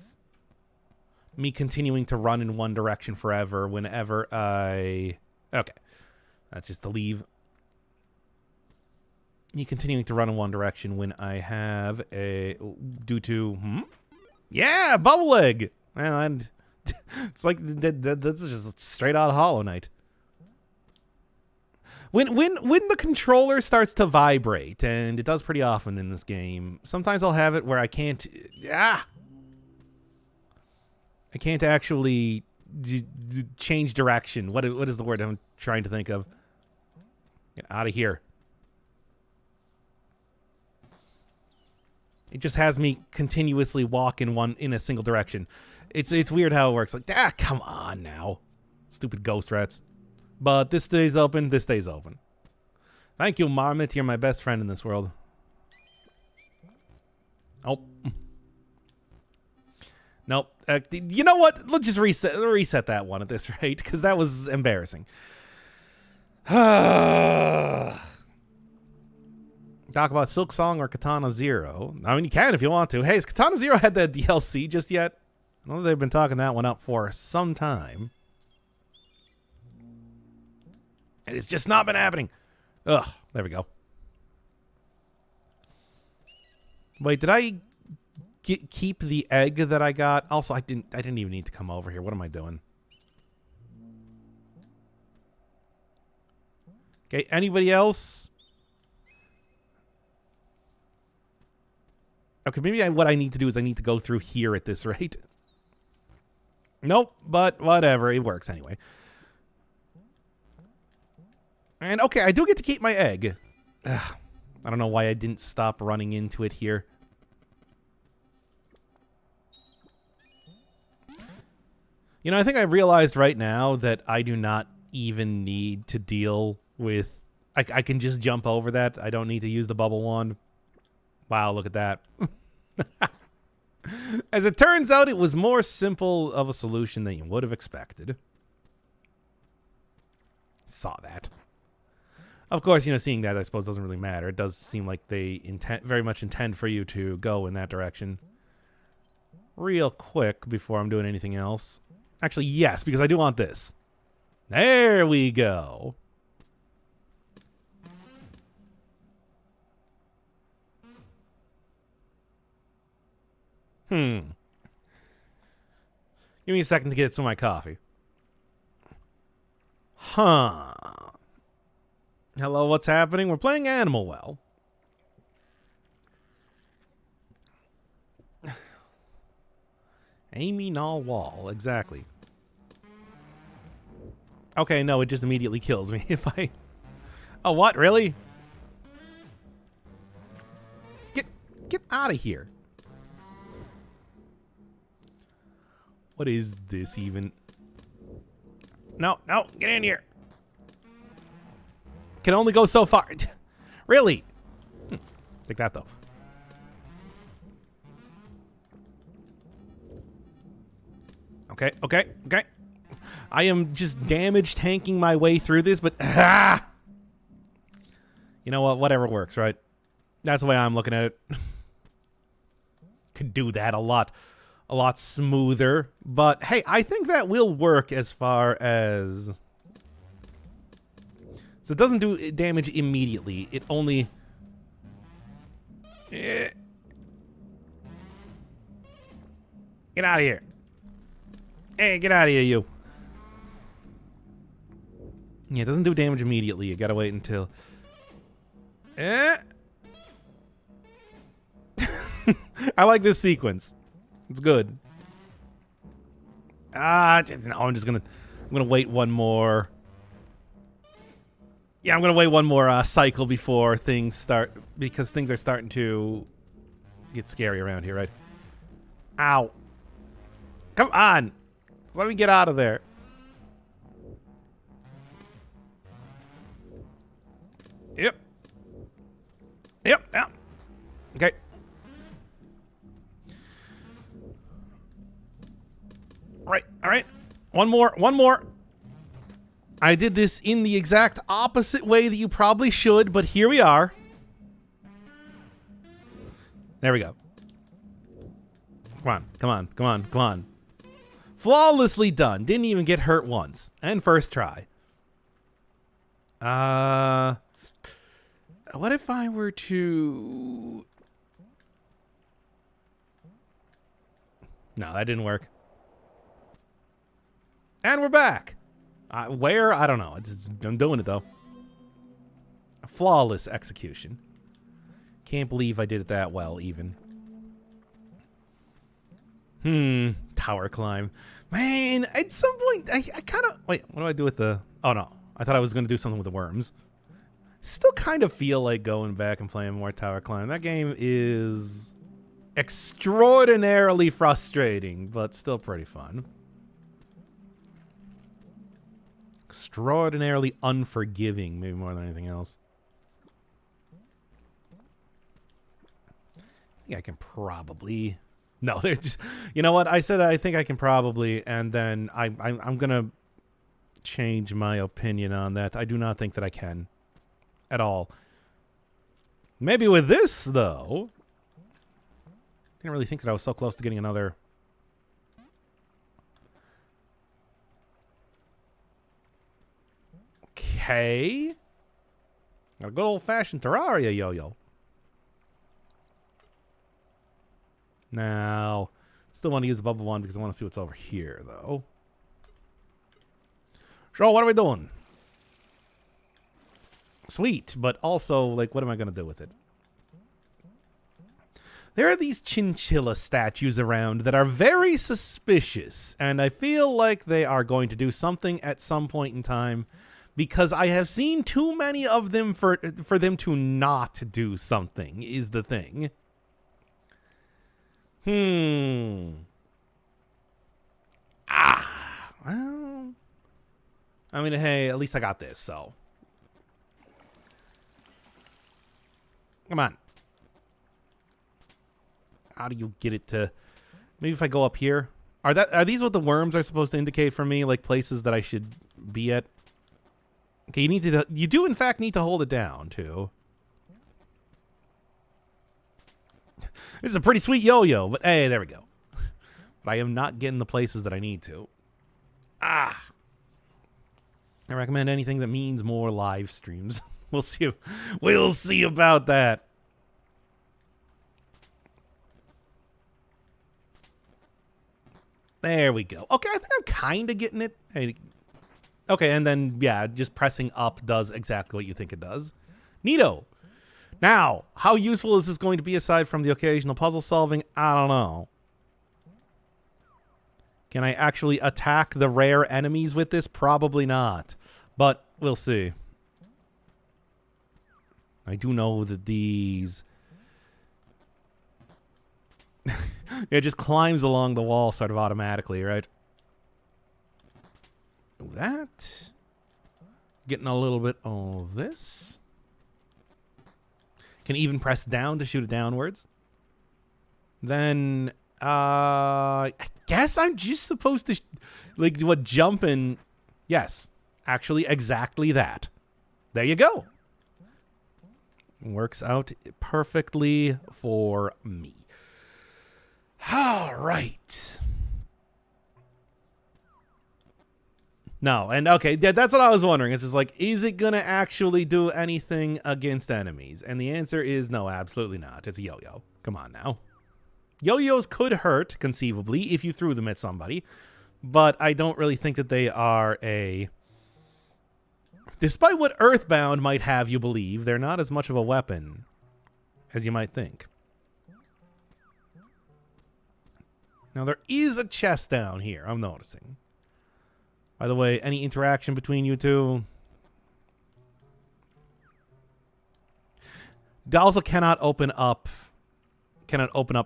me continuing to run in one direction forever whenever I... Okay. That's just to leave. Me continuing to run in one direction when I have a... Due to... Yeah, bubble egg! And it's like, that's just straight out of Hollow Knight. When the controller starts to vibrate, and it does pretty often in this game, sometimes I'll have it where I can't... I can't actually change direction. What is the word I'm trying to think of? Get out of here. It just has me continuously walk in a single direction. It's weird how it works. Like, come on now. Stupid ghost rats. But this stays open, this stays open. Thank you, Marmot. You're my best friend in this world. Oh. Nope. You know what? Let's just reset that one at this rate, because that was embarrassing. Talk about Silk Song or Katana Zero. I mean, you can if you want to. Hey, has Katana Zero had the DLC just yet? I know they've been talking that one up for some time. And it's just not been happening. Ugh, there we go. Wait, did I keep the egg that I got? Also, I didn't even need to come over here. What am I doing? Okay, anybody else? Okay, maybe what I need to do is I need to go through here at this rate. Nope, but whatever. It works anyway. And okay, I do get to keep my egg. Ugh, I don't know why I didn't stop running into it here. You know, I think I realized right now that I do not even need to deal with... I can just jump over that. I don't need to use the bubble wand. Wow, look at that. As it turns out, it was more simple of a solution than you would have expected. Saw that. Of course, you know, seeing that, I suppose, doesn't really matter. It does seem like they very much intend for you to go in that direction. Real quick, before I'm doing anything else. Actually, yes, because I do want this. There we go. Give me a second to get some of my coffee. Huh. Hello, what's happening? We're playing Animal Well. Amy Nall Wall, exactly. Okay, no, it just immediately kills me if I... Oh, what? Really? Get out of here. What is this even? No, get in here. Can only go so far. Really? Take that, though. Okay. I am just damage tanking my way through this, but... You know what? Whatever works, right? That's the way I'm looking at it. Could do that a lot smoother. But, hey, I think that will work as far as... So it doesn't do damage immediately. It only... Get out of here. Hey, get out of here, you. Yeah, it doesn't do damage immediately. You gotta wait until... I like this sequence. It's good. No, I'm gonna wait one more. Yeah, I'm gonna wait one more cycle before things start, because things are starting to get scary around here, right? Ow. Come on. Let me get out of there. Yep. Okay. All right. One more. I did this in the exact opposite way that you probably should, but here we are. There we go. Come on. Flawlessly done. Didn't even get hurt once. And first try. What if I were to... No, that didn't work. And we're back. Where? I don't know. I'm doing it, though. A flawless execution. Can't believe I did it that well, even. Tower climb. Man, at some point, I kind of... Wait, what do I do with the... Oh, no. I thought I was going to do something with the worms. Still kind of feel like going back and playing more tower climb. That game is extraordinarily frustrating, but still pretty fun. Extraordinarily unforgiving, maybe more than anything else. think I can probably... No, they're just... You know what? I said I think I can probably, and then I'm going to change my opinion on that. I do not think that I can at all. Maybe with this, though. Didn't really think that I was so close to getting another... Okay. Got a good old-fashioned Terraria yo-yo. Now, still want to use the bubble one because I want to see what's over here, though. So, what are we doing? Sweet, but also, like, what am I going to do with it? There are these chinchilla statues around that are very suspicious, and I feel like they are going to do something at some point in time because I have seen too many of them for them to not do something, is the thing. Well, I mean, hey, at least I got this, so. Come on. How do you get it to... Maybe if I go up here. Are these what the worms are supposed to indicate for me? Like places that I should be at? Okay, you do in fact need to hold it down, too. This is a pretty sweet yo-yo, but hey, there we go. But I am not getting the places that I need to. I recommend anything that means more live streams. We'll see about that. There we go. Okay, I think I'm kind of getting it. Hey, okay, and then, yeah, just pressing up does exactly what you think it does. Neato. Now, how useful is this going to be aside from the occasional puzzle solving? I don't know. Can I actually attack the rare enemies with this? Probably not. But we'll see. I do know that these... It just climbs along the wall sort of automatically, right? That. Getting a little bit of this. Can even press down to shoot it downwards. Then, I guess I'm just supposed to, like, what, jump and... Yes, actually exactly that. There you go. Works out perfectly for me. All right. No, and okay, that's what I was wondering. It's just like, is it going to actually do anything against enemies? And the answer is no, absolutely not. It's a yo-yo. Come on now. Yo-yos could hurt, conceivably, if you threw them at somebody. But I don't really think that they are a... Despite what Earthbound might have you believe, they're not as much of a weapon as you might think. Now, there is a chest down here, I'm noticing. By the way, any interaction between you two? They also cannot open up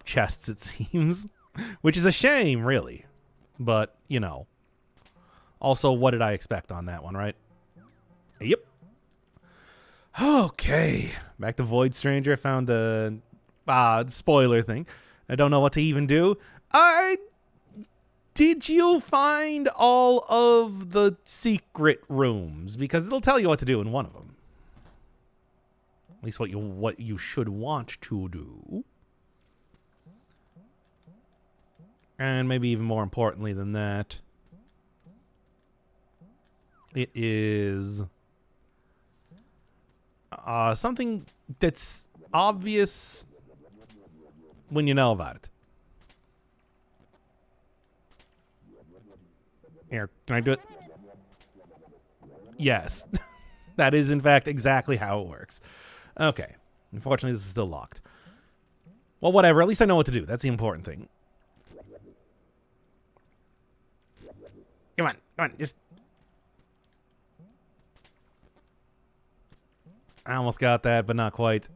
chests, it seems. Which is a shame, really. But, you know. Also, what did I expect on that one, right? Yep. Okay. Back to Void Stranger. I found the spoiler thing. I don't know what to even do. Did you find all of the secret rooms? Because it'll tell you what to do in one of them. At least what you should want to do. And maybe even more importantly than that, it is something that's obvious when you know about it. Here, can I do it? Yes. That is, in fact, exactly how it works. Okay. Unfortunately, this is still locked. Well, whatever. At least I know what to do. That's the important thing. Come on. Just... I almost got that, but not quite.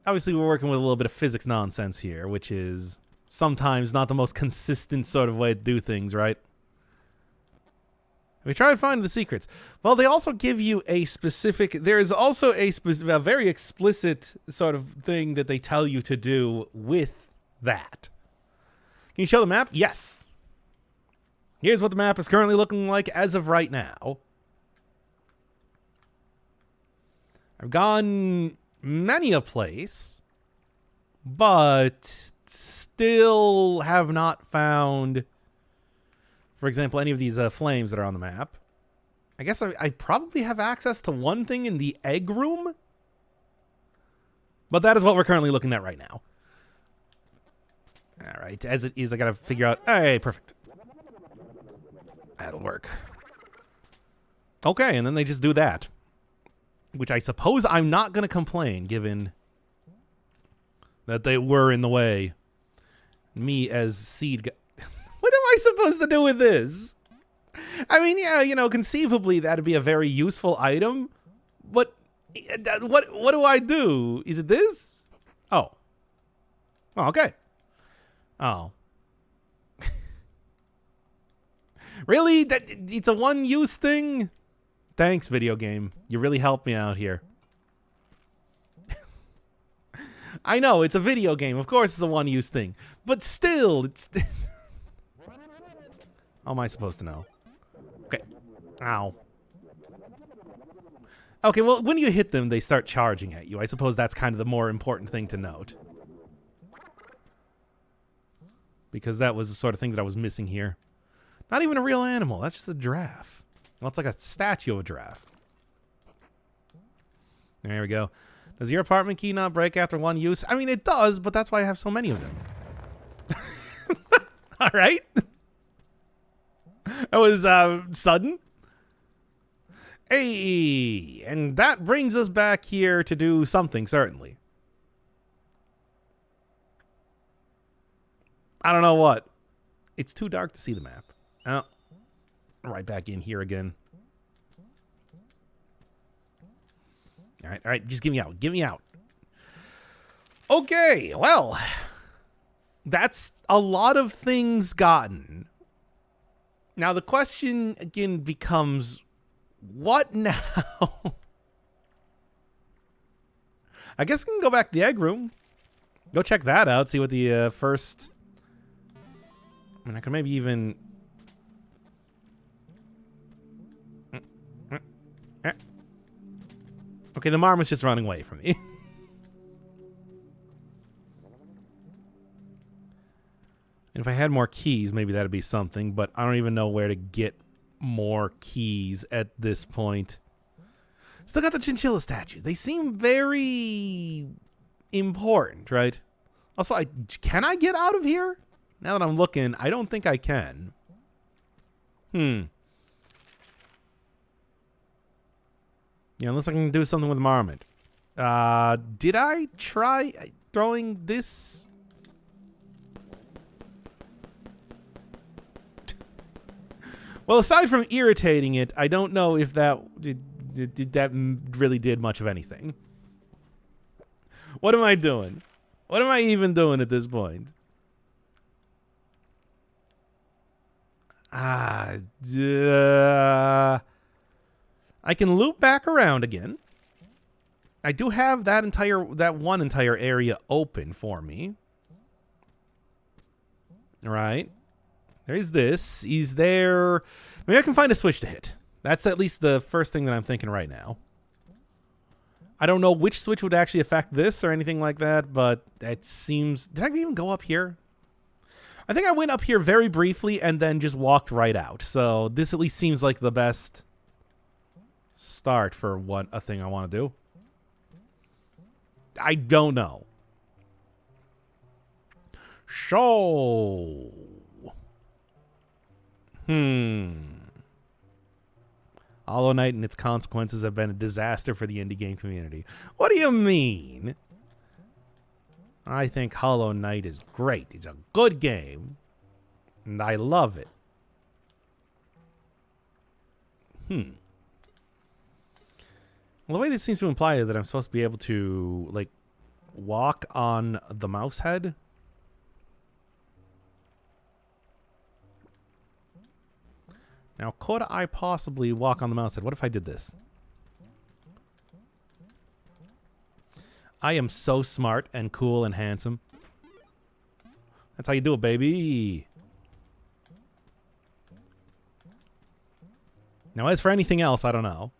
Obviously, we're working with a little bit of physics nonsense here, which is sometimes not the most consistent sort of way to do things, right? We try to find the secrets. Well, they also give you a specific... There is also a very explicit sort of thing that they tell you to do with that. Can you show the map? Yes. Here's what the map is currently looking like as of right now. I've gone many a place, but still have not found, for example, any of these flames that are on the map. I guess I probably have access to one thing in the egg room, but that is what we're currently looking at right now. All right, as it is, I gotta figure out... Hey, perfect. That'll work. Okay, and then they just do that. Which I suppose I'm not going to complain, given that they were in the way. Me as seed... What am I supposed to do with this? I mean, yeah, you know, conceivably that'd be a very useful item. But what do I do? Is it this? Oh. Oh, okay. Oh. Really? It's a one-use thing? Thanks, video game. You really helped me out here. I know, it's a video game. Of course it's a one-use thing. But still, it's... How am I supposed to know? Okay. Ow. Okay, well, when you hit them, they start charging at you. I suppose that's kind of the more important thing to note. Because that was the sort of thing that I was missing here. Not even a real animal. That's just a giraffe. Well, it's like a statue of a giraffe. There we go. Does your apartment key not break after one use? I mean, it does, but that's why I have so many of them. All right. That was sudden. Hey, and that brings us back here to do something, certainly. I don't know what. It's too dark to see the map. Oh, right back in here again. All right, just get me out. Get me out. Okay, well, that's a lot of things gotten. Now, the question, again, becomes, what now? I guess I can go back to the egg room. Go check that out, see what the first... I mean, I could maybe even... Okay, the marmot's just running away from me. And if I had more keys, maybe that'd be something, but I don't even know where to get more keys at this point. Still got the chinchilla statues. They seem very important, right? Also, can I get out of here? Now that I'm looking, I don't think I can. Yeah, unless I can do something with Marmot. Did I try throwing this? Well, aside from irritating it, I don't know if that that really did much of anything. What am I doing? What am I even doing at this point? I can loop back around again. I do have that one entire area open for me. All right. There's this. Is there... Maybe I can find a switch to hit. That's at least the first thing that I'm thinking right now. I don't know which switch would actually affect this or anything like that, but it seems... Did I even go up here? I think I went up here very briefly and then just walked right out. So this at least seems like the best start for what a thing I want to do. I don't know. So... Hollow Knight and its consequences have been a disaster for the indie game community. What do you mean? I think Hollow Knight is great. It's a good game, and I love it. Well, the way this seems to imply is that I'm supposed to be able to, like, walk on the mouse head. Now, could I possibly walk on the mouse head? What if I did this? I am so smart and cool and handsome. That's how you do it, baby. Now, as for anything else, I don't know.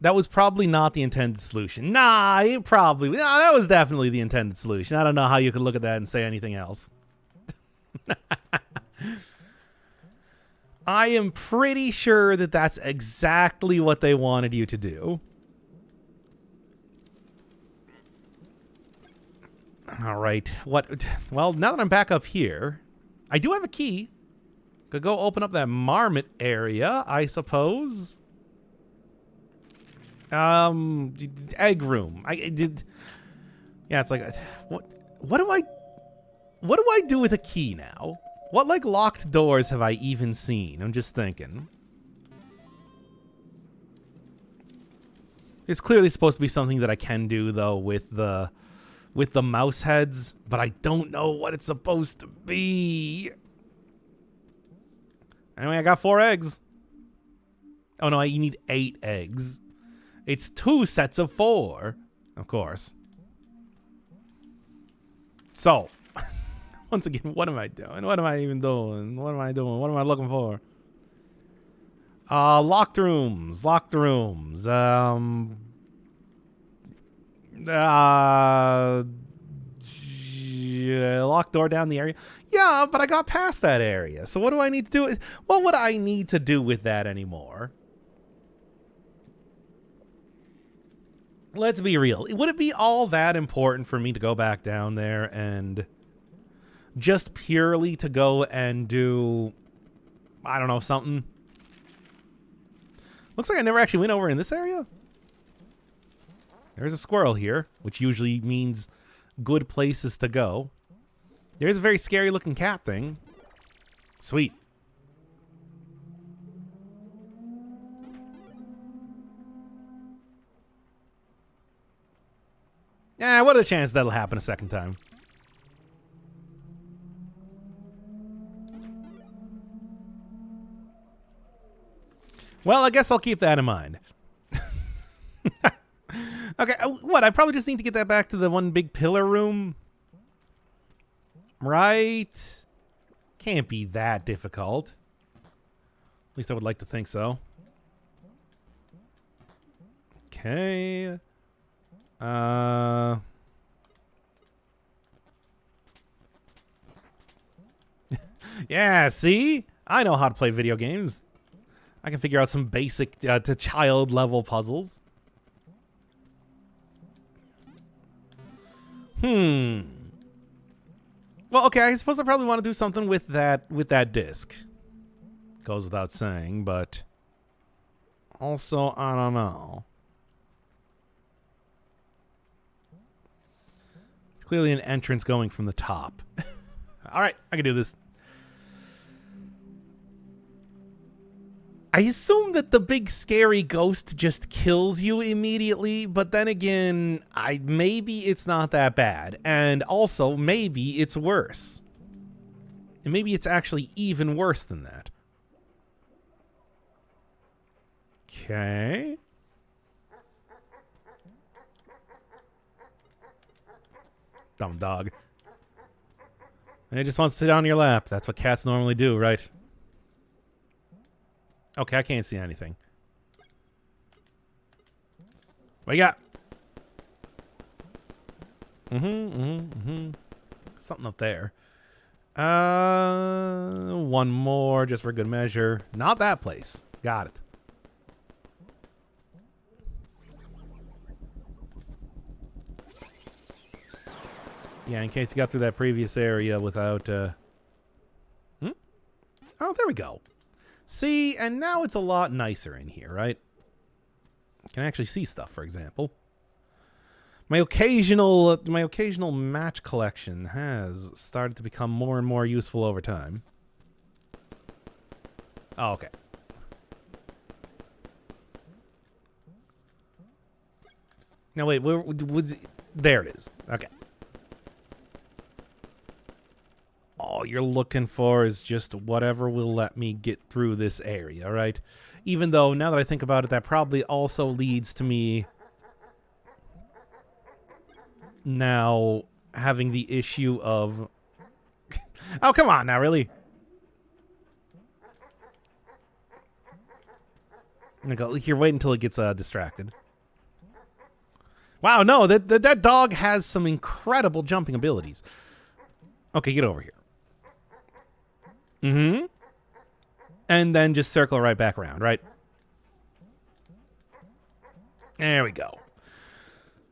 That was probably not the intended solution. Nah, that was definitely the intended solution. I don't know how you could look at that and say anything else. I am pretty sure that that's exactly what they wanted you to do. All right. What? Well, now that I'm back up here, I do have a key. Could go open up that marmot area, I suppose. Egg room. I did. Yeah, it's like, what do I do with a key now? What, like, locked doors have I even seen? I'm just thinking. It's clearly supposed to be something that I can do, though, with the mouse heads, but I don't know what it's supposed to be. Anyway, I got 4 eggs. Oh, no, you need 8 eggs. It's 2 sets of 4, of course. So, once again, what am I doing? What am I even doing? What am I doing? What am I looking for? Locked rooms. Locked rooms. Locked door down the area. Yeah, but I got past that area. So what do I need to do? What would I need to do with that anymore? Let's be real. Would it be all that important for me to go back down there and just purely to go and do, I don't know, something? Looks like I never actually went over in this area. There's a squirrel here, which usually means good places to go. There's a very scary looking cat thing. Sweet. What are the chances that'll happen a second time? Well, I guess I'll keep that in mind. Okay, what? I probably just need to get that back to the one big pillar room. Right? Can't be that difficult. At least I would like to think so. Okay. Yeah, see? I know how to play video games. I can figure out some basic to child level puzzles. Well, okay, I suppose I probably want to do something with that disc. Goes without saying, but also, I don't know. It's clearly an entrance going from the top. All right, I can do this. I assume that the big scary ghost just kills you immediately, but then again, maybe it's not that bad. And also, maybe it's worse. And maybe it's actually even worse than that. Okay. Dumb dog. It just wants to sit down on your lap. That's what cats normally do, right? Okay, I can't see anything. What you got? Something up there. One more, just for good measure. Not that place. Got it. Yeah, in case you got through that previous area without, Oh, there we go. See, and now it's a lot nicer in here, right? I can actually see stuff, for example. My occasional match collection has started to become more and more useful over time. Oh, okay. No, wait, there it is. Okay. Oh, you're looking for is just whatever will let me get through this area, right? Even though, now that I think about it, that probably also leads to me now having the issue of... Oh, come on now, really? Here, wait until it gets distracted. Wow, no, that dog has some incredible jumping abilities. Okay, get over here. Mm-hmm. And then just circle right back around, right? There we go.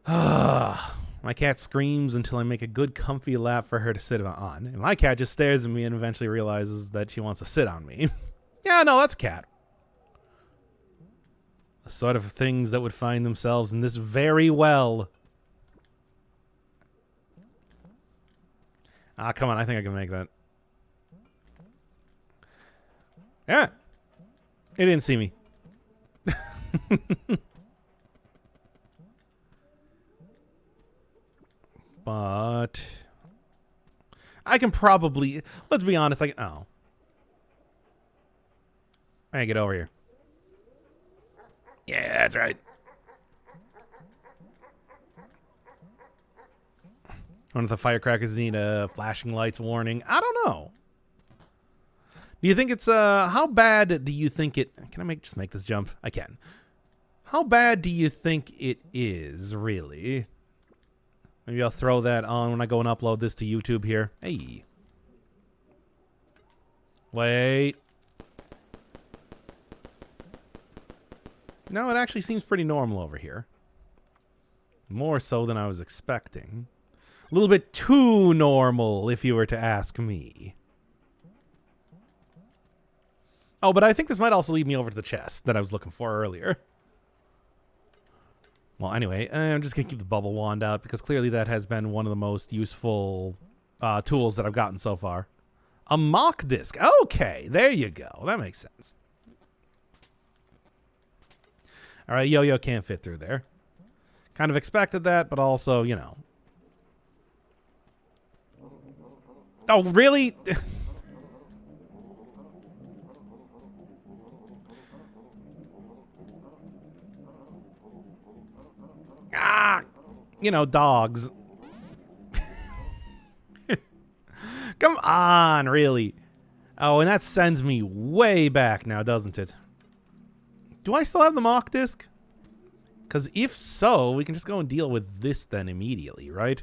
My cat screams until I make a good comfy lap for her to sit on. And my cat just stares at me and eventually realizes that she wants to sit on me. Yeah, no, that's a cat. The sort of things that would find themselves in this very well. Ah, come on, I think I can make that. Yeah. It didn't see me. But I can probably, let's be honest, I can get over here. Yeah, that's right. One of the firecrackers need a flashing lights warning. I don't know. Do you think it's how bad do you think it? Can I just make this jump? I can. How bad do you think it is, really? Maybe I'll throw that on when I go and upload this to YouTube here. Hey. Wait. No, it actually seems pretty normal over here. More so than I was expecting. A little bit too normal, if you were to ask me. Oh, but I think this might also lead me over to the chest that I was looking for earlier. Well, anyway, I'm just going to keep the bubble wand out because clearly that has been one of the most useful tools that I've gotten so far. A mock disc. Okay, there you go. That makes sense. All right, Yo-Yo can't fit through there. Kind of expected that, but also, you know. Oh, really? Ah! You know, dogs. Come on, really? Oh, and that sends me way back now, doesn't it? Do I still have the mock disc? Because if so, we can just go and deal with this then immediately, right?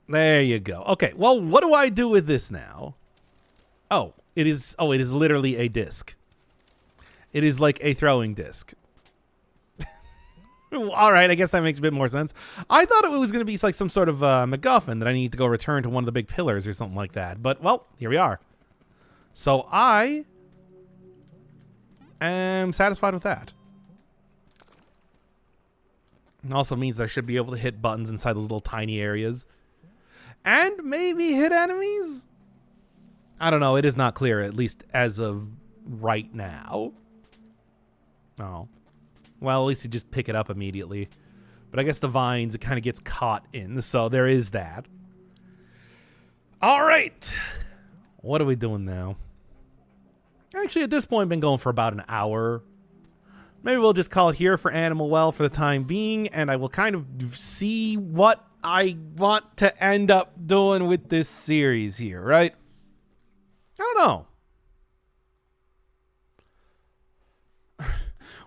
There you go. Okay, well, what do I do with this now? Oh, it is literally a disc. It is like a throwing disc. All right, I guess that makes a bit more sense. I thought it was going to be like some sort of MacGuffin that I need to go return to one of the big pillars or something like that. But, well, here we are. So I am satisfied with that. It also means that I should be able to hit buttons inside those little tiny areas. And maybe hit enemies? I don't know. It is not clear, at least as of right now. Oh. Well, at least you just pick it up immediately. But I guess the vines, it kind of gets caught in, so there is that. All right. What are we doing now? Actually, at this point, I've been going for about an hour. Maybe we'll just call it here for Animal Well for the time being, and I will kind of see what I want to end up doing with this series here, right? I don't know.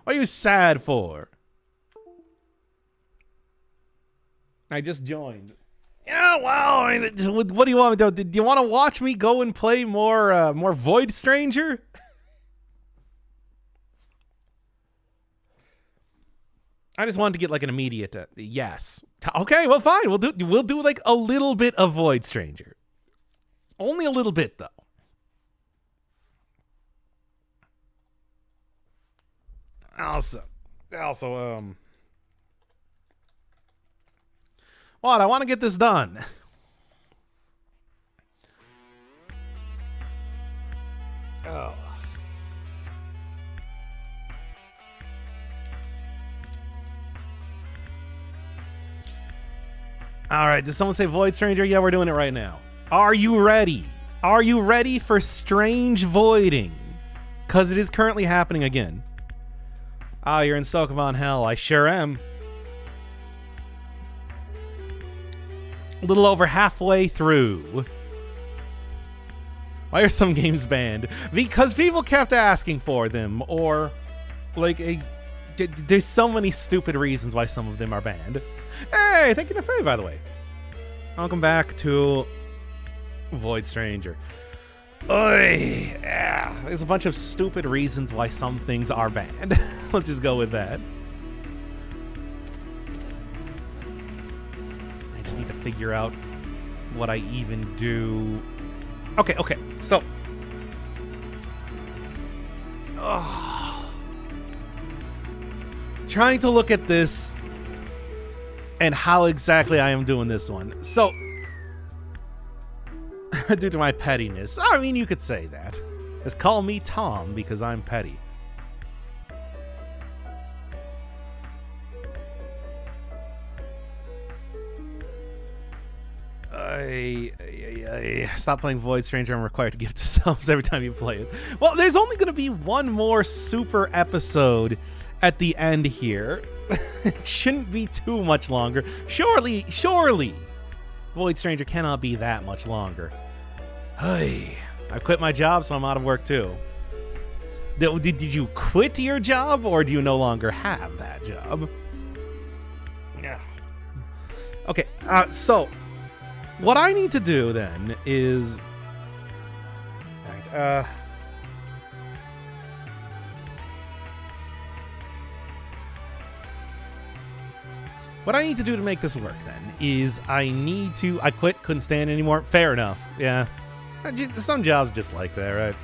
What are you sad for? I just joined. Yeah, well, I mean, what do you want me to do? Do you want to watch me go and play more Void Stranger? I just wanted to get like an immediate yes. Okay, well, fine. We'll do like a little bit of Void Stranger. Only a little bit, though. Also, what? I want to get this done. Oh. All right, did someone say Void Stranger? Yeah, we're doing it right now. Are you ready? Are you ready for Strange Voiding? Because it is currently happening again. Ah, you're in Pokemon Hell. I sure am. A little over halfway through. Why are some games banned? Because people kept asking for them, or like there's so many stupid reasons why some of them are banned. Hey, thank you to Faye, by the way. Welcome back to Void Stranger. Oy, yeah, there's a bunch of stupid reasons why some things are banned. Let's just go with that. I just need to figure out what I even do. Okay, so. Trying to look at this and how exactly I am doing this one. So, due to my pettiness, I mean, you could say that. Just call me Tom because I'm petty. Stop playing Void Stranger. I'm required to give to subs every time you play it. Well, there's only going to be one more super episode at the end here. It shouldn't be too much longer. Surely, Void Stranger cannot be that much longer. Hey, I quit my job, so I'm out of work too. Did you quit your job, or do you no longer have that job? Yeah. Okay, so what I need to do then is, what I need to do to make this work then is I quit, couldn't stand anymore. Fair enough. Yeah. Some jobs just like that, right?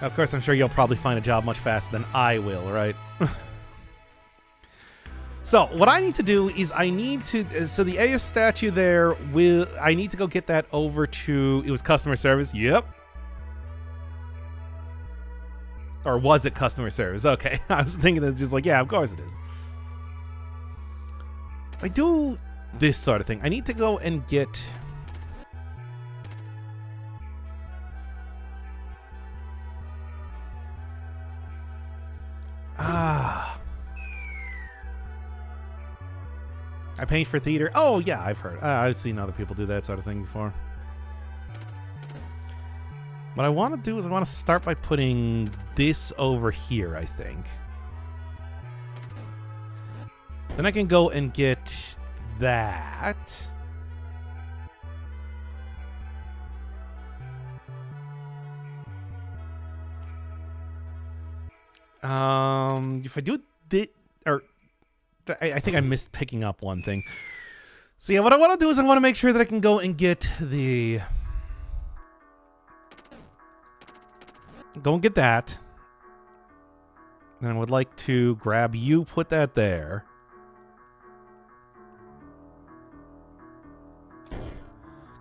Of course, I'm sure you'll probably find a job much faster than I will, right? So, what I need to do is so the AS statue there, I need to go get that over to, it was customer service, yep. Or was it customer service? Okay, I was thinking that just like, yeah, of course it is. I do this sort of thing. I need to go and get... I paint for theater. Oh, yeah, I've heard. I've seen other people do that sort of thing before. What I want to do is I want to start by putting this over here, I think. Then I can go and get that. If I do this, or I think I missed picking up one thing. So yeah, what I want to do is I want to make sure that I can go and get the... Go and get that. And I would like to grab you, put that there.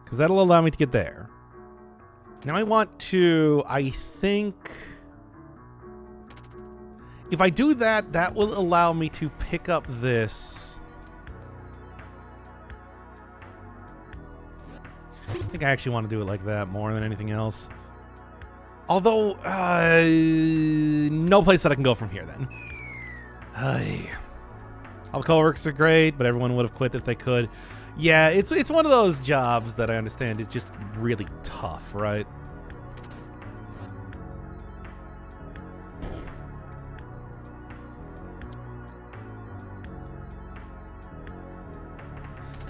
Because that'll allow me to get there. Now I want to, I think... If I do that, that will allow me to pick up this. I think I actually want to do it like that more than anything else. Although, no place that I can go from here then. All the coworkers are great, but everyone would have quit if they could. Yeah, it's one of those jobs that I understand is just really tough, right?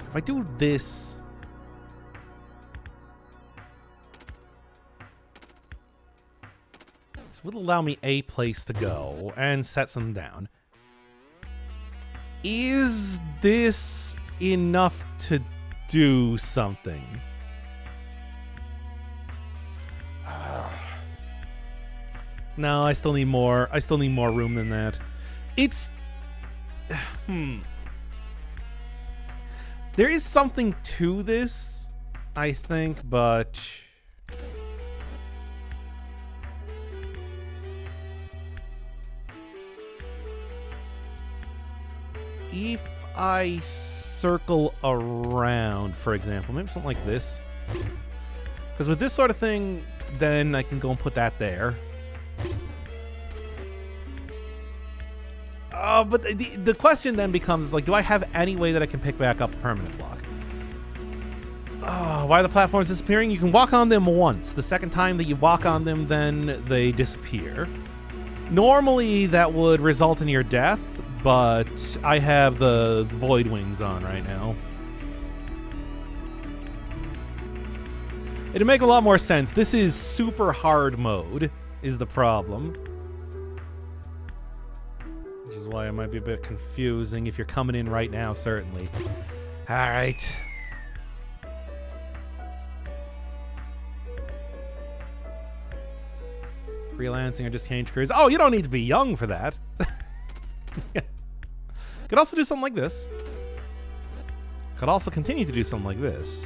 If I do this... This would allow me a place to go and set some down. Is this enough to do something? No, I still need more. I still need more room than that. It's... There is something to this, I think, but... if I circle around, for example, maybe something like this. Because with this sort of thing, then I can go and put that there. But the question then becomes, like, do I have any way that I can pick back up the permanent block? Why are the platforms disappearing? You can walk on them once. The second time that you walk on them, then they disappear. Normally, that would result in your death, but I have the Void Wings on right now. It'd make a lot more sense. This is super hard mode, is the problem. Which is why it might be a bit confusing if you're coming in right now, certainly. All right. Freelancing or just change careers. Oh, you don't need to be young for that. Could also do something like this. Could also continue to do something like this.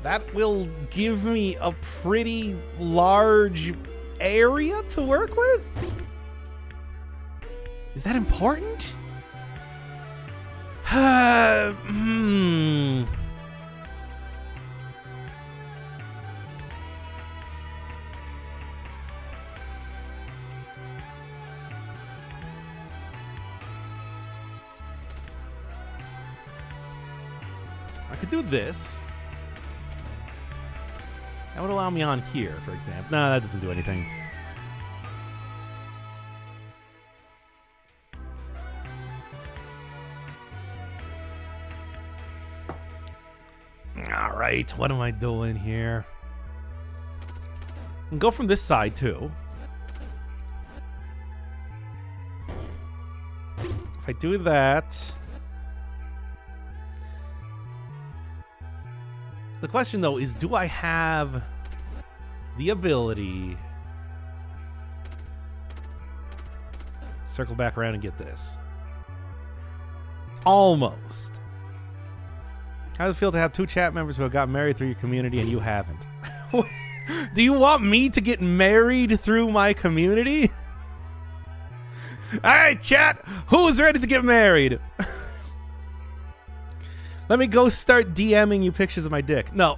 That will give me a pretty large area to work with. Is that important? I could do this. That would allow me on here, for example. No, that doesn't do anything. All right, what am I doing here? I can go from this side, too. If I do that... The question, though, is do I have the ability to circle back around and get this? Almost. How does it feel to have two chat members who have got married through your community and you haven't? Do you want me to get married through my community? All right, chat. Who's ready to get married? Let me go start DMing you pictures of my dick. No.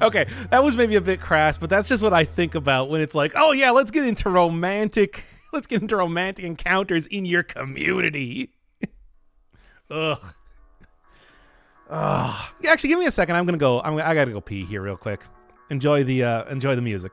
Okay, that was maybe a bit crass, but that's just what I think about when it's like, oh yeah, let's get into romantic encounters in your community. Ugh. Actually, give me a second. I gotta go pee here real quick. Enjoy the music.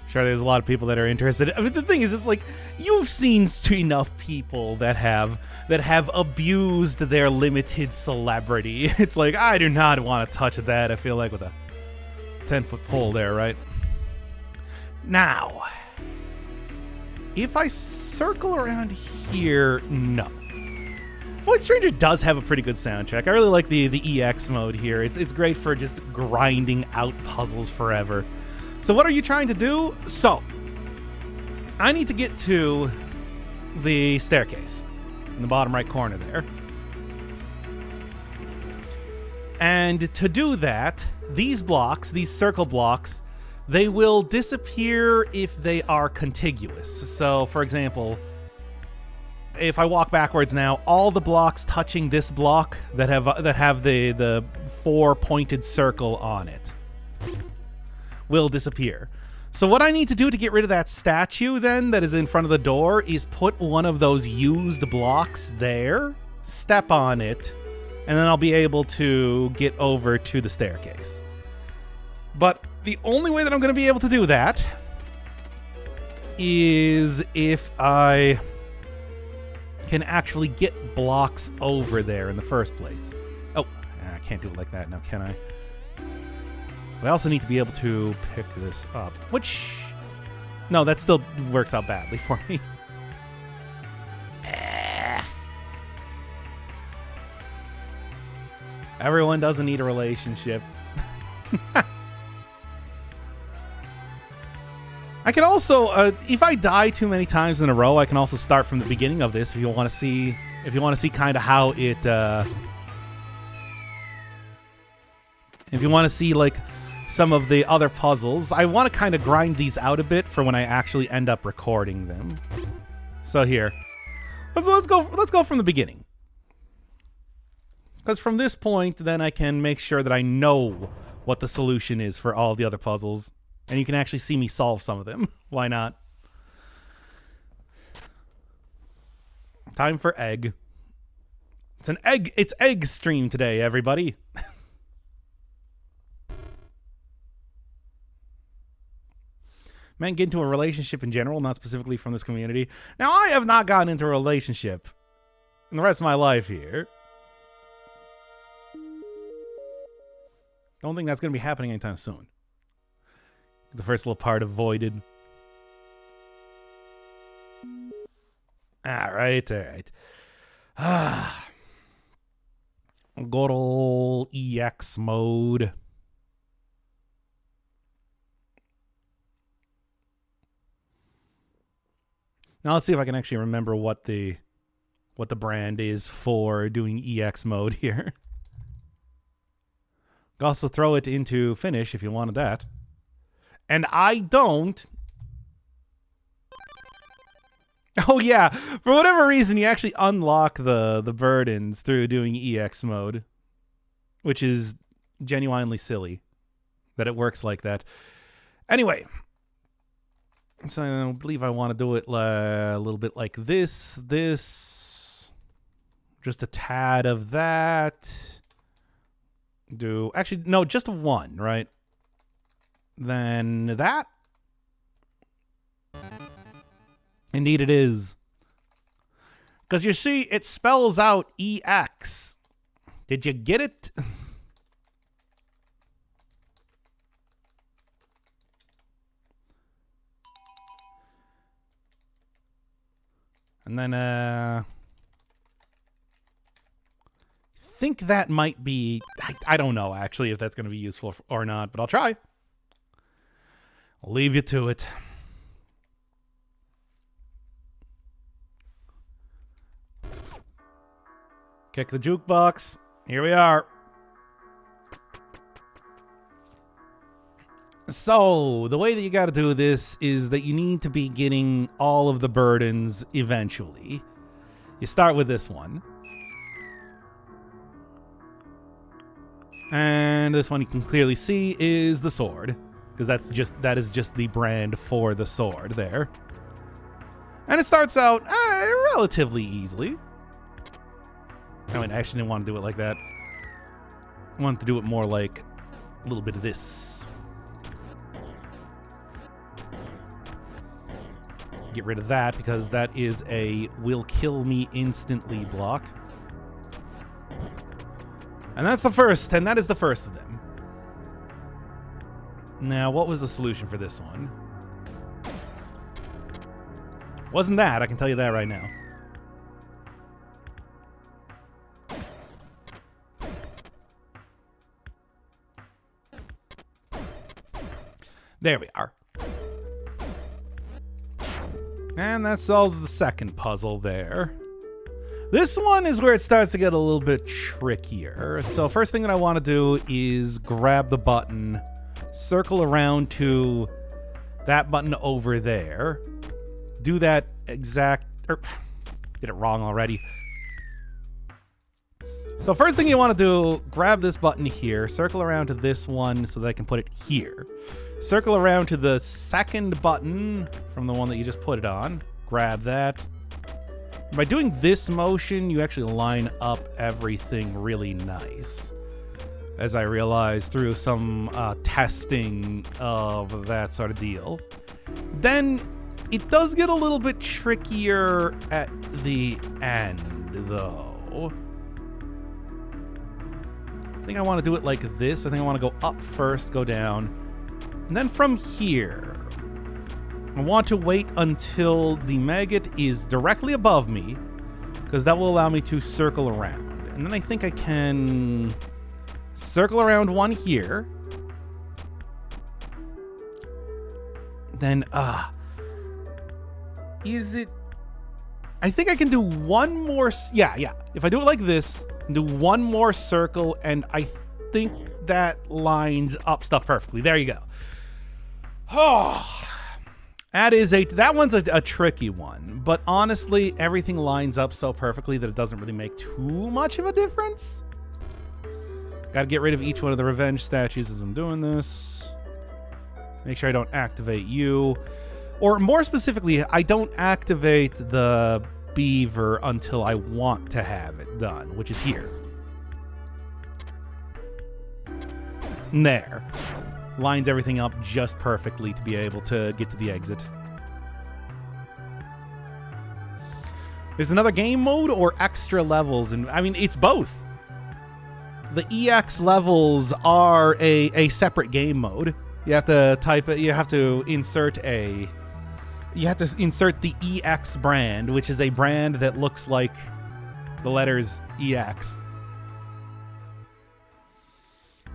Sure, there's a lot of people that are interested. I mean, the thing is, it's like you've seen enough people that have abused their limited celebrity. It's like I do not want to touch that. I feel like with a 10-foot pole there, right? Now, if I circle around here, no. Void Stranger does have a pretty good soundtrack. I really like the EX mode here. It's great for just grinding out puzzles forever. So what are you trying to do? So, I need to get to the staircase in the bottom right corner there. And to do that, these blocks, these circle blocks, they will disappear if they are contiguous. So, for example, if I walk backwards now, all the blocks touching this block that have the 4 pointed circle on it will disappear. So what I need to do to get rid of that statue then that is in front of the door is put one of those used blocks there, step on it, and then I'll be able to get over to the staircase. But the only way that I'm going to be able to do that is if I can actually get blocks over there in the first place. Oh, I can't do it like that now, can I? But I also need to be able to pick this up, which... No, that still works out badly for me. Everyone doesn't need a relationship. I can also, if I die too many times in a row, I can also start from the beginning of this if you want to see, kind of how it, if you want to see like some of the other puzzles. I want to kind of grind these out a bit for when I actually end up recording them. So here, let's go from the beginning. Because from this point, then I can make sure that I know what the solution is for all the other puzzles. And you can actually see me solve some of them. Why not? Time for egg. It's egg stream today, everybody. Men get into a relationship in general, not specifically from this community. Now, I have not gotten into a relationship in the rest of my life here. Don't think that's going to be happening anytime soon. The first little part avoided. All right. Good old EX mode. Now let's see if I can actually remember what the brand is for doing EX mode here. Could also throw it into finish if you wanted that. And I don't. Oh yeah, for whatever reason you actually unlock the burdens through doing EX mode, which is genuinely silly that it works like that. Anyway, so I believe I want to do it a little bit like this, just a tad of that. Actually, no, just one, right? Then that. Indeed it is. Because you see, it spells out EX. Did you get it? And then, I think that might be... I don't know, actually, if that's going to be useful or not, but I'll try. I'll leave you to it. Kick the jukebox. Here we are. So, the way that you got to do this is that you need to be getting all of the burdens eventually. You start with this one. And this one you can clearly see is the sword, because that is just the brand for the sword there. And it starts out relatively easily. I actually didn't want to do it like that. I wanted to do it more like a little bit of this. Get rid of that because that is a will kill me instantly block. And that's the first, and that is the first of them. Now, what was the solution for this one? Wasn't that, I can tell you that right now. There we are. And that solves the second puzzle there. This one is where it starts to get a little bit trickier. So first thing that I want to do is grab the button, circle around to that button over there. Do that exact... did it wrong already. So first thing you want to do, grab this button here, circle around to this one so that I can put it here. Circle around to the second button from the one that you just put it on. Grab that. By doing this motion, you actually line up everything really nice. As I realized through some testing of that sort of deal. Then it does get a little bit trickier at the end, though. I think I want to do it like this. I think I want to go up first, go down. And then from here, I want to wait until the maggot is directly above me, because that will allow me to circle around. And then I think I can circle around one here. Then, is it... I think I can do one more... Yeah. If I do it like this, do one more circle, and I think that lines up stuff perfectly. There you go. Oh, that one's a tricky one, but honestly, everything lines up so perfectly that it doesn't really make too much of a difference. Gotta get rid of each one of the revenge statues as I'm doing this. Make sure I don't activate you. Or more specifically, I don't activate the beaver until I want to have it done, which is here. And there. Lines everything up just perfectly to be able to get to the exit. There's another game mode or extra levels, and I mean, it's both. The EX levels are a separate game mode. You have to type it, you have to insert the EX brand, which is a brand that looks like the letters EX.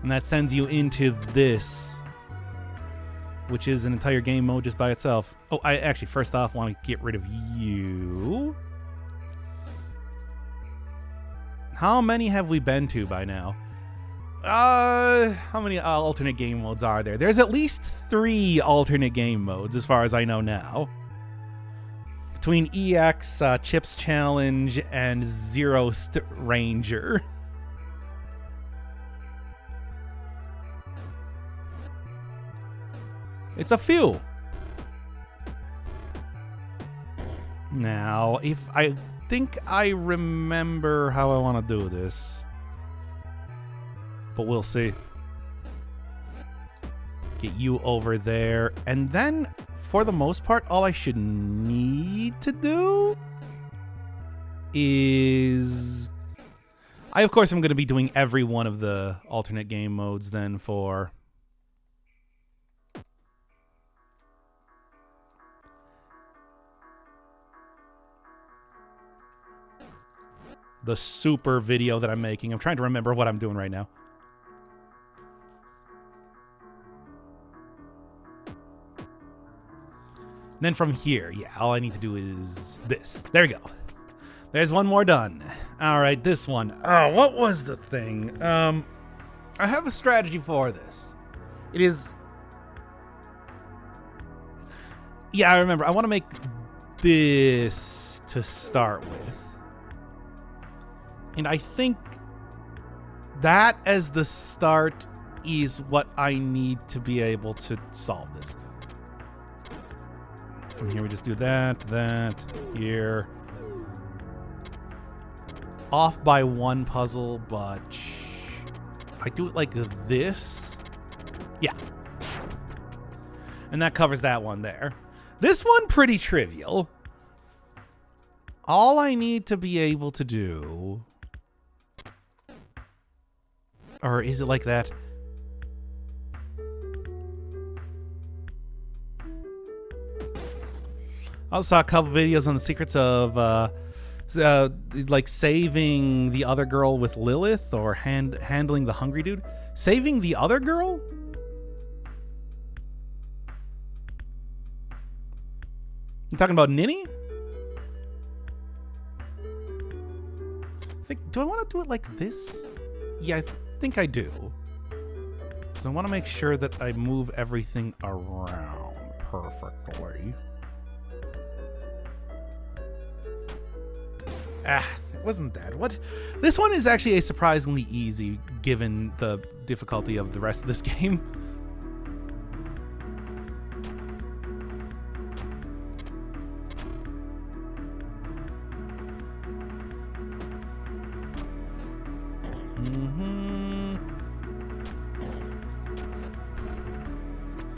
And that sends you into this, which is an entire game mode just by itself. Oh, I actually, first off, want to get rid of you. How many have we been to by now? How many alternate game modes are there? There's at least 3 alternate game modes, as far as I know now. Between EX, Chips Challenge, and Zero Ranger. It's a few. Now, if I think I remember how I want to do this, but we'll see. Get you over there, and then for the most part, all I should need to do is... I, of course, am going to be doing every one of the alternate game modes then for... the super video that I'm making. I'm trying to remember what I'm doing right now. And then from here, yeah, all I need to do is this. There we go. There's one more done. All right, this one. Oh, what was the thing? I have a strategy for this. It is... Yeah, I remember. I want to make this to start with. And I think that as the start is what I need to be able to solve this. From here we just do that, here. Off by one puzzle, but if I do it like this, yeah. And that covers that one there. This one, pretty trivial. All I need to be able to do... Or is it like that? I saw a couple videos on the secrets of like saving the other girl with Lilith, or handling the hungry dude. Saving the other girl? You talking about Ninny? Do I want to do it like this? Yeah, I think I do. So I want to make sure that I move everything around perfectly. It wasn't that. What? This one is actually a surprisingly easy given the difficulty of the rest of this game.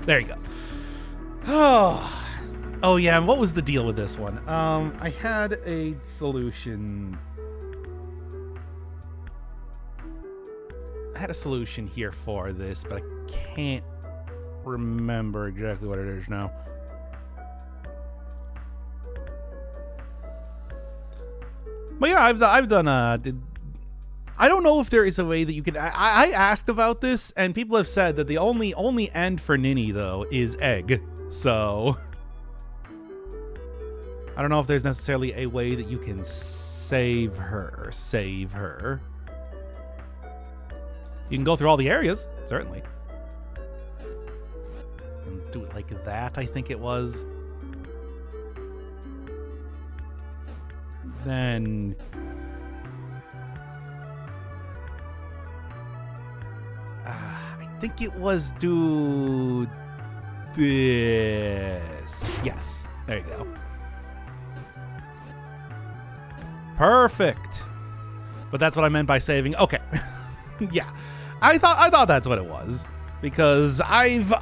There you go. Oh yeah, and what was the deal with this one? I had a solution. I had a solution here for this, but I can't remember exactly what it is now. But yeah, I've done I don't know if there is a way that you can. I asked about this, and people have said that the only end for Ninny though is egg. So I don't know if there's necessarily a way that you can save her. You can go through all the areas, certainly. And do it like that, I think it was. Then I think it was do this. Yes, there you go. Perfect. But that's what I meant by saving. Okay. Yeah. I thought that's what it was, because I've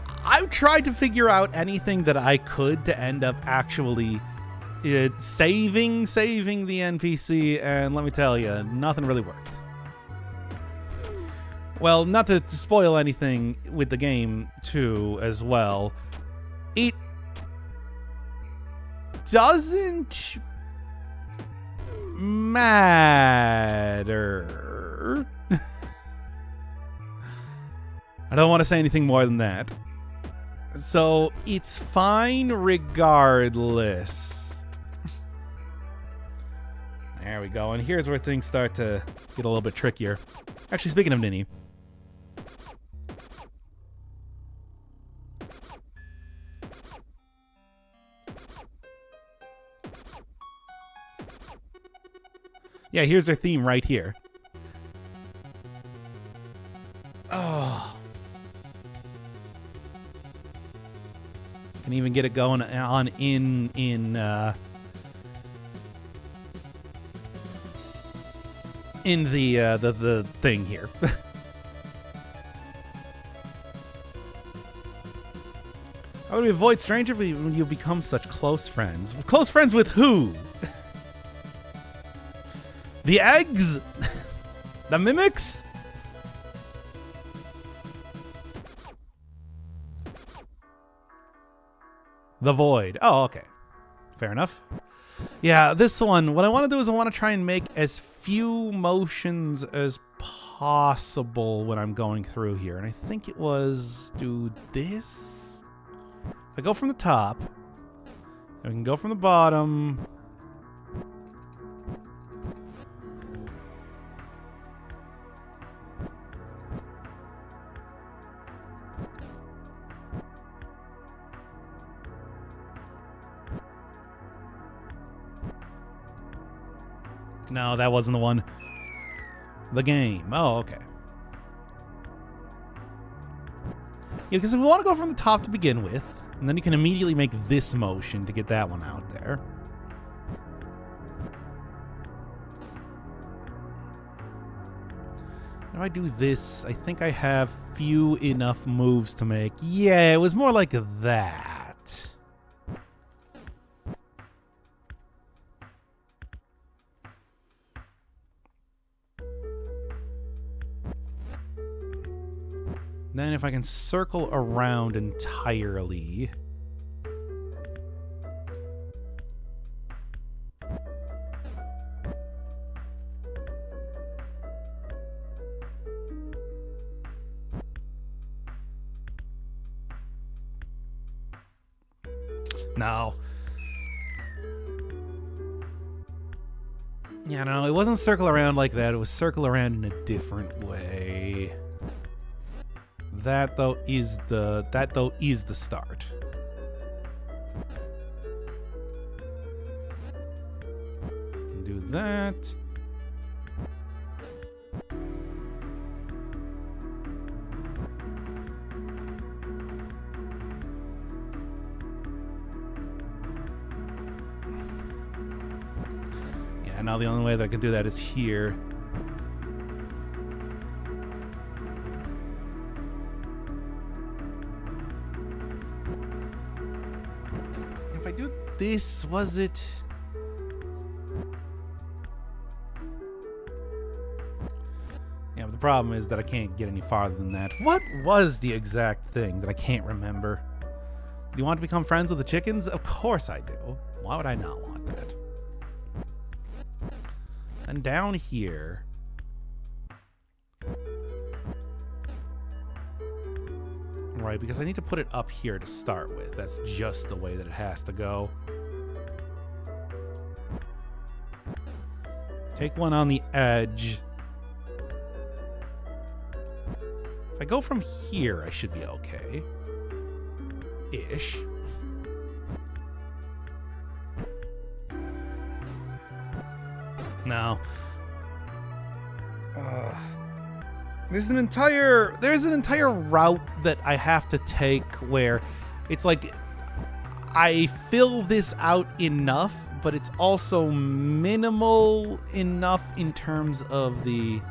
tried to figure out anything that I could to end up actually saving the NPC, and let me tell you, nothing really worked. Well, not to spoil anything with the game too as well, it doesn't matter. I don't want to say anything more than that. So it's fine regardless. There we go. And here's where things start to get a little bit trickier. Actually, speaking of Ninny. Yeah, here's their theme right here. Oh. Can even get it going on in the thing here. How would we avoid stranger when you become such close friends? Close friends with who? The eggs? The mimics? The void. Oh, okay. Fair enough. Yeah, this one, what I want to do is I want to try and make as few motions as possible when I'm going through here. And I think it was do this. I go from the top. I can go from the bottom. No, that wasn't the one. The game. Oh, okay. Yeah, because if we want to go from the top to begin with, and then you can immediately make this motion to get that one out there. If I do this, I think I have few enough moves to make. Yeah, it was more like that. Then if I can circle around entirely. No. Yeah, no, it wasn't circle around like that. It was circle around in a different way. That though is the start. Can do that. Yeah, now the only way that I can do that is here. If I do this, was it? Yeah, but the problem is that I can't get any farther than that. What was the exact thing that I can't remember? Do you want to become friends with the chickens? Of course I do. Why would I not want that? And down here... Right, because I need to put it up here to start with. That's just the way that it has to go. Take one on the edge. If I go from here, I should be okay. Ish. No. There's an entire route that I have to take where it's like I fill this out enough, but it's also minimal enough in terms of the...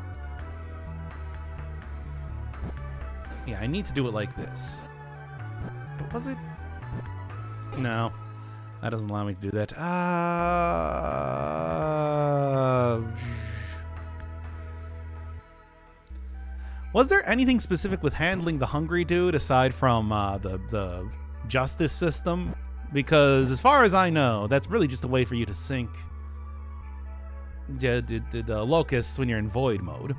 Yeah, I need to do it like this. But was it? No. That doesn't allow me to do that. Was there anything specific with handling the hungry dude aside from the justice system? Because as far as I know, that's really just a way for you to sink the locusts when you're in void mode.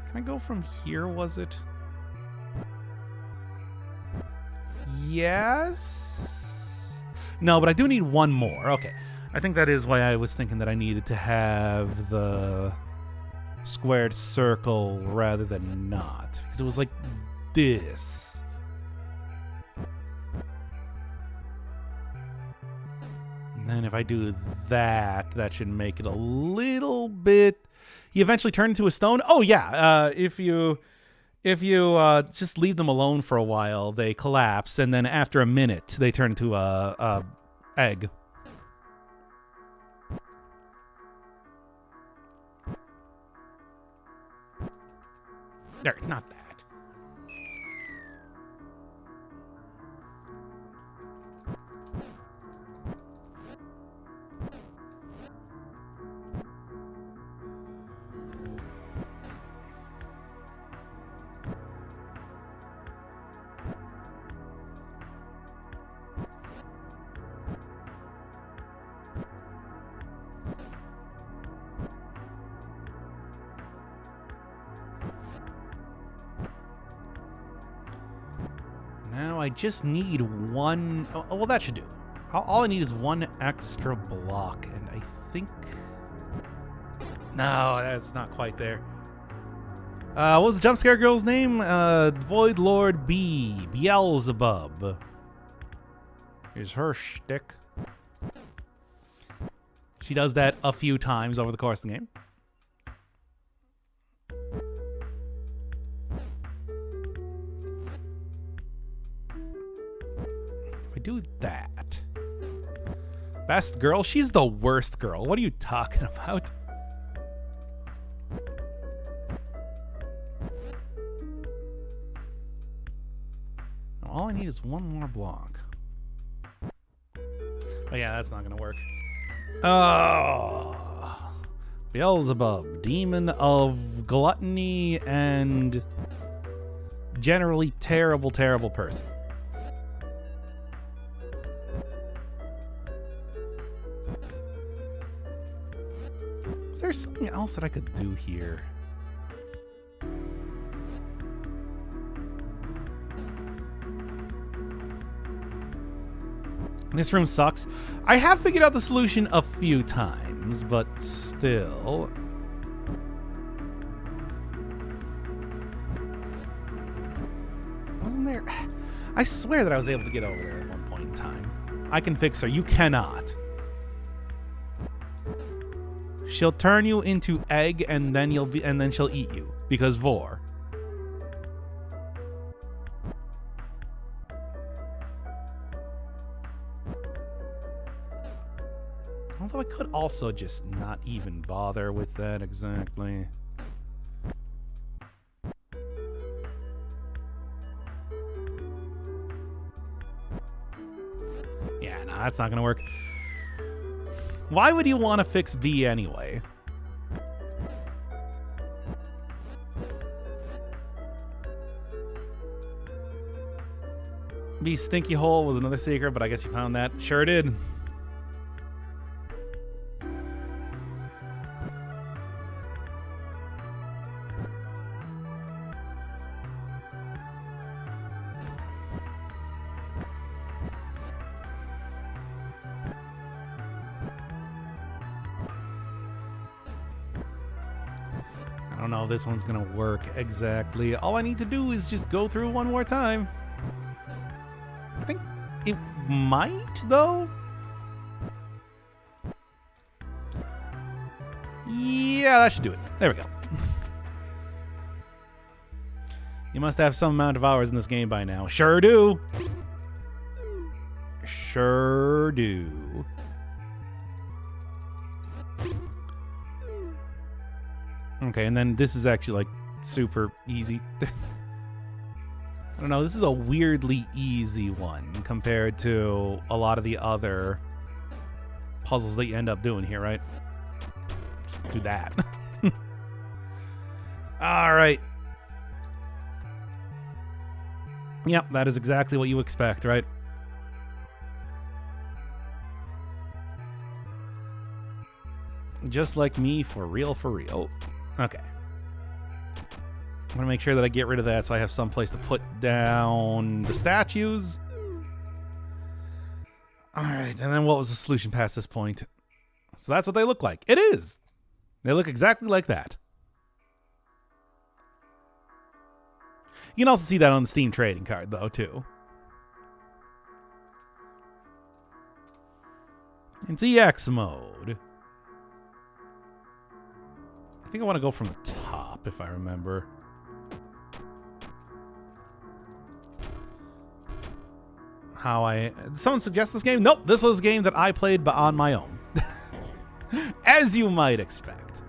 Can I go from here, was it? Yes? No, but I do need one more. Okay. I think that is why I was thinking that I needed to have the squared circle rather than not. Because it was like this. And then if I do that, that should make it a little bit... You eventually turn into a stone? Oh, yeah. If you just leave them alone for a while, they collapse, and then after a minute, they turn into a egg. There, not that. Now I just need one... Oh, well, that should do. All I need is one extra block, and I think... No, that's not quite there. What was the jump scare girl's name? Void Lord B. Beelzebub. Here's her shtick. She does that a few times over the course of the game. Do that. Best girl? She's the worst girl. What are you talking about? All I need is one more block. Oh yeah, that's not gonna work. Oh, Beelzebub, demon of gluttony and generally terrible, terrible person. Is there something else that I could do here? This room sucks. I have figured out the solution a few times, but still. Wasn't there... I swear that I was able to get over there at one point in time. I can fix her. You cannot. She'll turn you into egg and then she'll eat you because vor. Although I could also just not even bother with that exactly. Yeah, no, that's not gonna work. Why would you want to fix B anyway? B's stinky hole was another secret, but I guess you found that. Sure did. I don't know if this one's gonna work exactly. All I need to do is just go through one more time. I think it might, though. Yeah, that should do it. There we go. You must have some amount of hours in this game by now. Sure do. Sure do. Okay, and then this is actually like super easy. I don't know, this is a weirdly easy one compared to a lot of the other puzzles that you end up doing here, right? Just do that. All right. Yep, that is exactly what you expect, right? Just like me, for real, for real. Okay. I'm going to make sure that I get rid of that so I have some place to put down the statues. All right, and then what was the solution past this point? So that's what they look like. It is. They look exactly like that. You can also see that on the Steam trading card, though, too. It's EX mode. I think I want to go from the top, if I remember. Did someone suggest this game? Nope, this was a game that I played but on my own. As you might expect.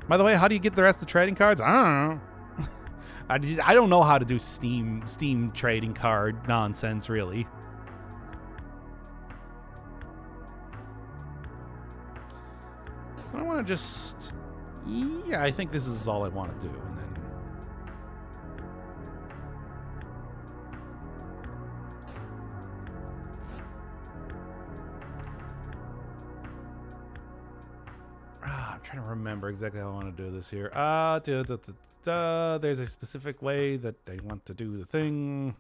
By the way, how do you get the rest of the trading cards? I don't know. I don't know how to do Steam trading card nonsense, really. I want to just... Yeah, I think this is all I want to do. And then... I'm trying to remember exactly how I want to do this here. There's a specific way that I want to do the thing.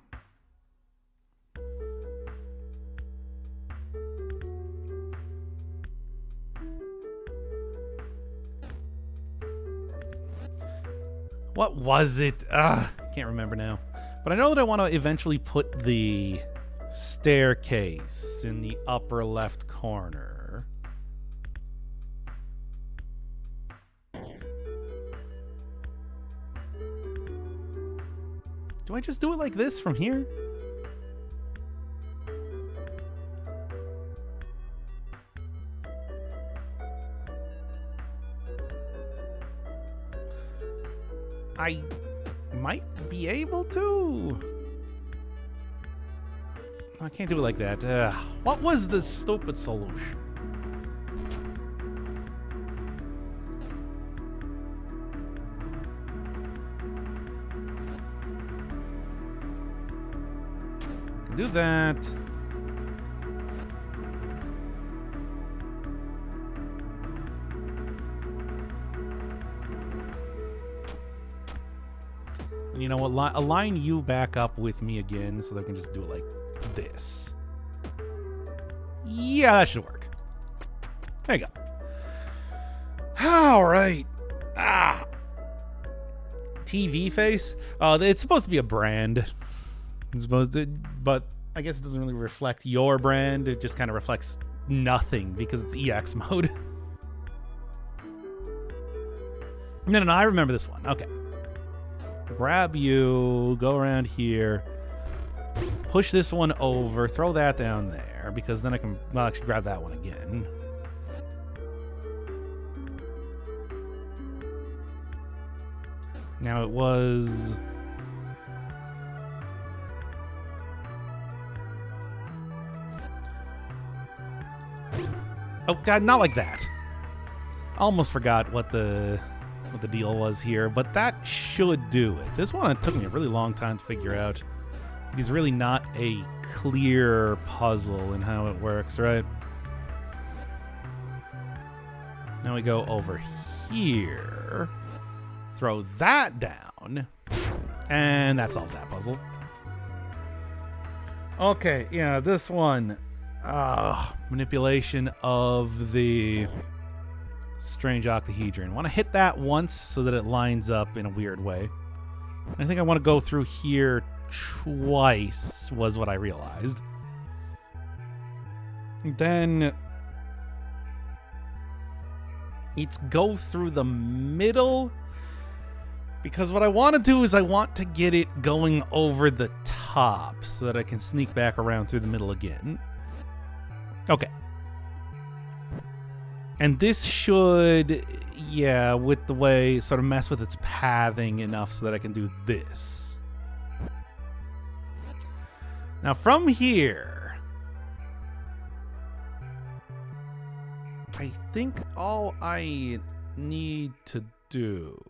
What was it? Can't remember now. But I know that I want to eventually put the staircase in the upper left corner. Do I just do it like this from here? I might be able to. I can't do it like that. What was the stupid solution? Do that. know what? Align you back up with me again so that I can just do it like this. Yeah, that should work. There you go. All right. TV face. It's supposed to be a brand. It's supposed to, but I guess it doesn't really reflect your brand. It just kind of reflects nothing because it's EX mode. No, I remember this one. Okay. Grab you, go around here, push this one over, throw that down there, because then I can, well, actually grab that one again. Now it was... Oh, God, not like that. Almost forgot what the deal was here, but that should do it. This one, it took me a really long time to figure out. It's really not a clear puzzle in how it works, right? Now we go over here, throw that down, and that solves that puzzle. Okay, yeah, this one, manipulation of the strange octahedron. Want to hit that once so that it lines up in a weird way. I think I want to go through here twice, was what I realized. Then it's go through the middle, because what I want to do is I want to get it going over the top so that I can sneak back around through the middle again. Okay. And this should, yeah, with the way, sort of mess with its pathing enough so that I can do this. Now from here, I think all I need to do...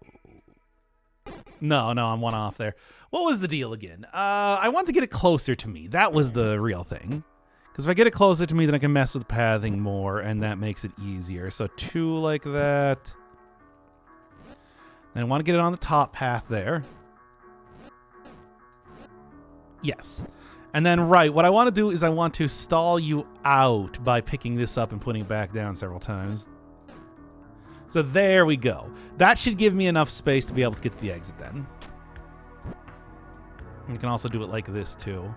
No, I'm one off there. What was the deal again? I want to get it closer to me. That was the real thing. Because if I get it closer to me, then I can mess with pathing more, and that makes it easier. So 2 like that. Then I want to get it on the top path there. Yes. And then, right, what I want to do is I want to stall you out by picking this up and putting it back down several times. So there we go. That should give me enough space to be able to get to the exit then. And you can also do it like this, too.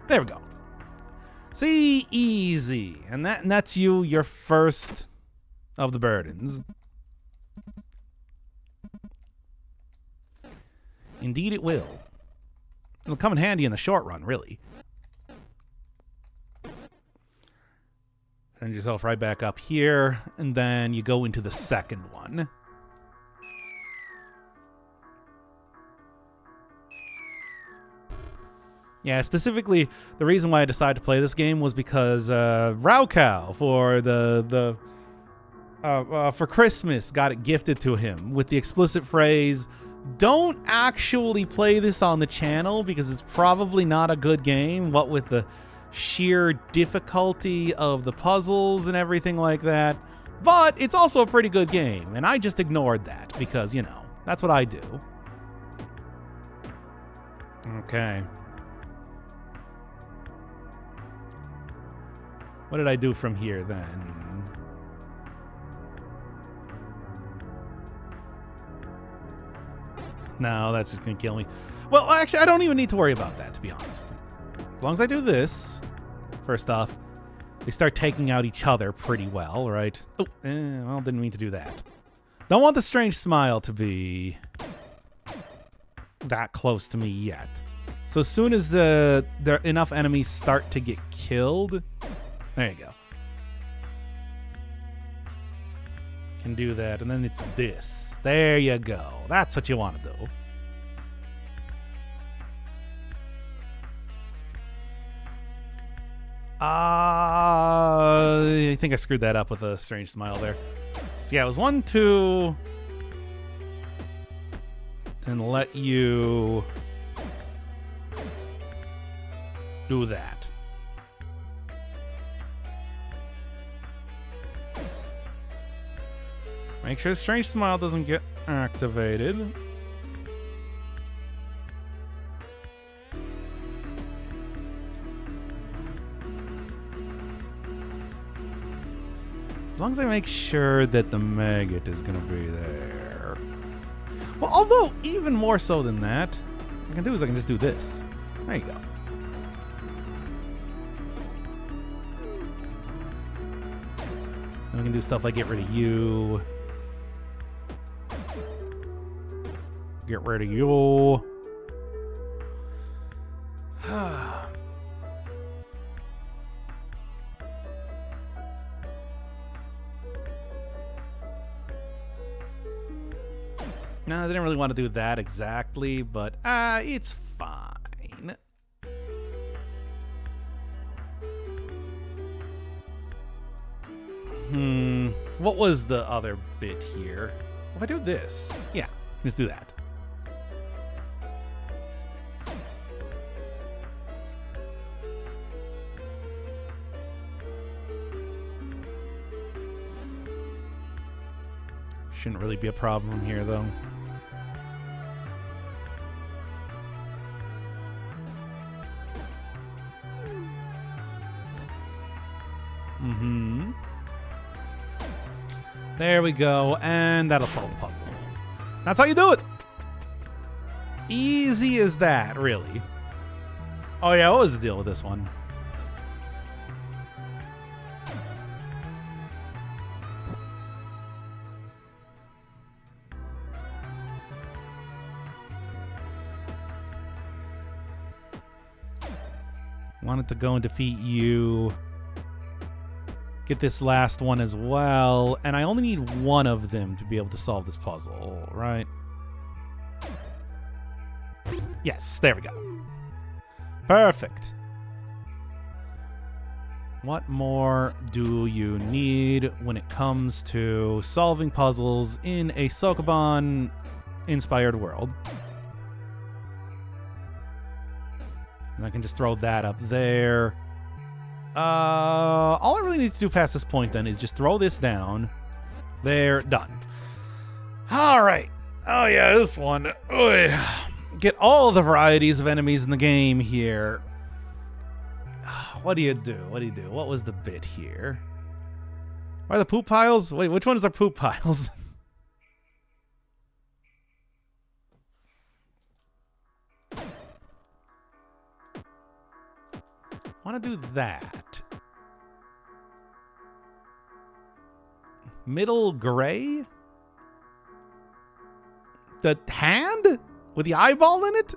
There we go. See, easy. And that's your first of the burdens. Indeed it will. It'll come in handy in the short run, really. Send yourself right back up here, and then you go into the second one. Yeah, specifically, the reason why I decided to play this game was because Raukau for Christmas got it gifted to him with the explicit phrase, "Don't actually play this on the channel because it's probably not a good game, what with the sheer difficulty of the puzzles and everything like that. But it's also a pretty good game." And I just ignored that because, you know, that's what I do. Okay. What did I do from here then? No, that's just gonna kill me. Well, actually, I don't even need to worry about that, to be honest. As long as I do this, first off, they start taking out each other pretty well, right? Oh, well, didn't mean to do that. Don't want the strange smile to be that close to me yet. So as soon as there enough enemies start to get killed, there you go. Can do that, and then it's this. There you go. That's what you want to do. I think I screwed that up with a strange smile there. So yeah, it was 1, 2, and let you do that. Make sure the strange smile doesn't get activated. As long as I make sure that the maggot is going to be there. Well, although, even more so than that, what I can do is I can just do this. There you go. Then we can do stuff like get rid of you. Get rid of you. No, I didn't really want to do that exactly, but it's fine. What was the other bit here? If I do this, yeah, just do that. Shouldn't really be a problem here, though. There we go, and that'll solve the puzzle. That's how you do it. Easy as that, really. Oh yeah, what was the deal with this one? Wanted to go and defeat you. Get this last one as well. And I only need one of them to be able to solve this puzzle, right? Yes, there we go. Perfect. What more do you need when it comes to solving puzzles in a Sokoban-inspired world? And I can just throw that up there. All I really need to do past this point then is just throw this down. There, done. All right. Oh yeah, this one. Oy. Get all the varieties of enemies in the game here. What do you do? What do you do? What was the bit here? Are the poop piles? Wait, which ones are poop piles? Want to do that. Middle gray? The hand? With the eyeball in it?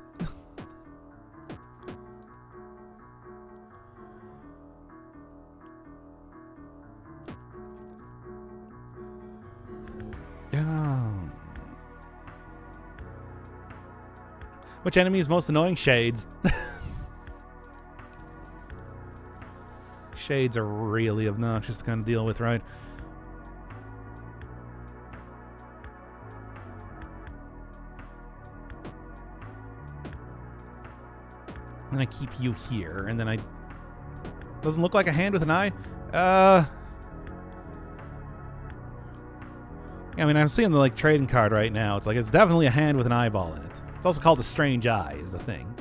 Which enemy is most annoying? Shades. Shades are really obnoxious to kind of deal with, right? And then I keep you here, and then I... Doesn't look like a hand with an eye? Yeah, I mean, I'm seeing the, like, trading card right now. It's like, it's definitely a hand with an eyeball in it. It's also called a strange eye, is the thing.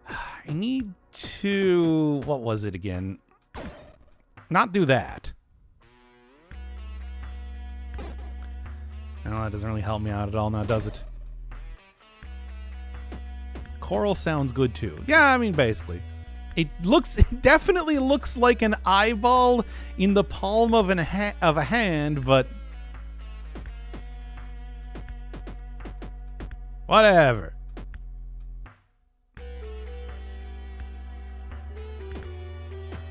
I need to... What was it again? Not do that. No, that doesn't really help me out at all now, does it? Coral sounds good too. Yeah, I mean, basically. It definitely looks like an eyeball in the palm of a hand, but... Whatever.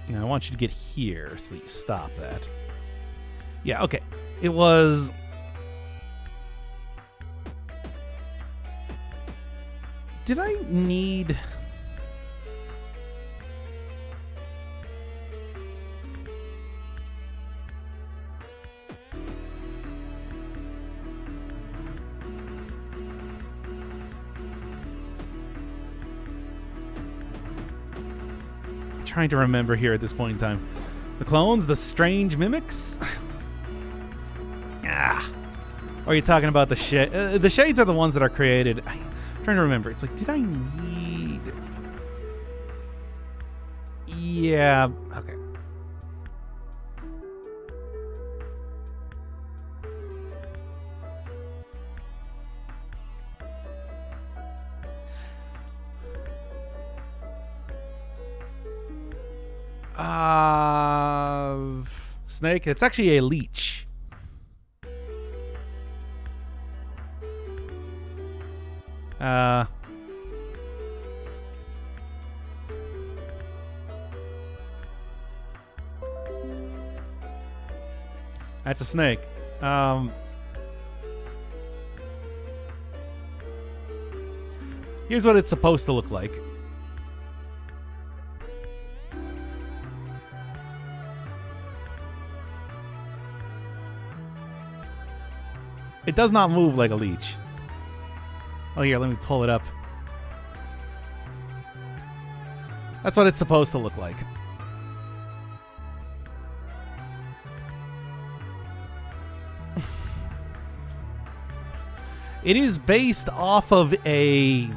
Now, I want you to get here so that you stop that. Yeah, okay. It was... Did I need... Trying to remember here at this point in time. The clones, the strange mimics? Or are you talking about the shade? The shades are the ones that are created. I'm trying to remember. It's like, did I need... Yeah, okay. Snake. It's actually a leech. That's a snake. Here's what it's supposed to look like. It does not move like a leech. Oh, here, let me pull it up. That's what it's supposed to look like. It is based off of its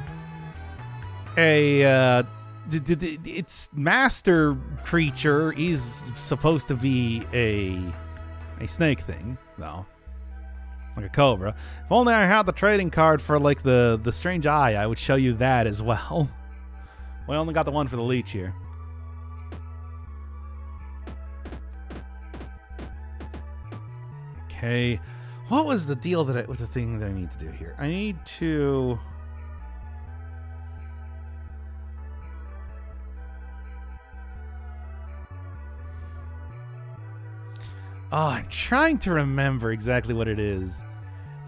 master creature is supposed to be a snake thing, though. Like a cobra. If only I had the trading card for like the strange eye, I would show you that as well. We only got the one for the leech here. Okay. What was the deal with the thing that I need to do here? I need to... Oh, I'm trying to remember exactly what it is.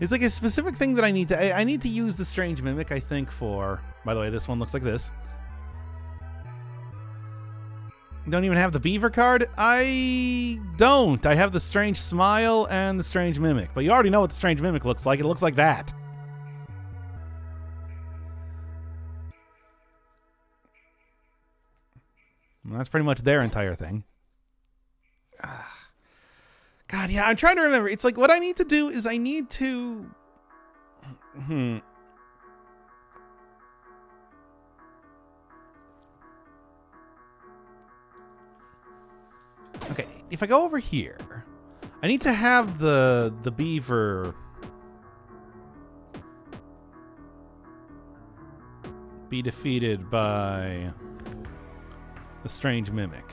It's like a specific thing that I need to... I need to use the Strange Mimic, I think, for... By the way, this one looks like this. Don't even have the Beaver card? I don't. I have the Strange Smile and the Strange Mimic. But you already know what the Strange Mimic looks like. It looks like that. And that's pretty much their entire thing. God, yeah, I'm trying to remember. It's like what I need to do is I need to... Okay, if I go over here, I need to have the beaver be defeated by the Strange Mimic.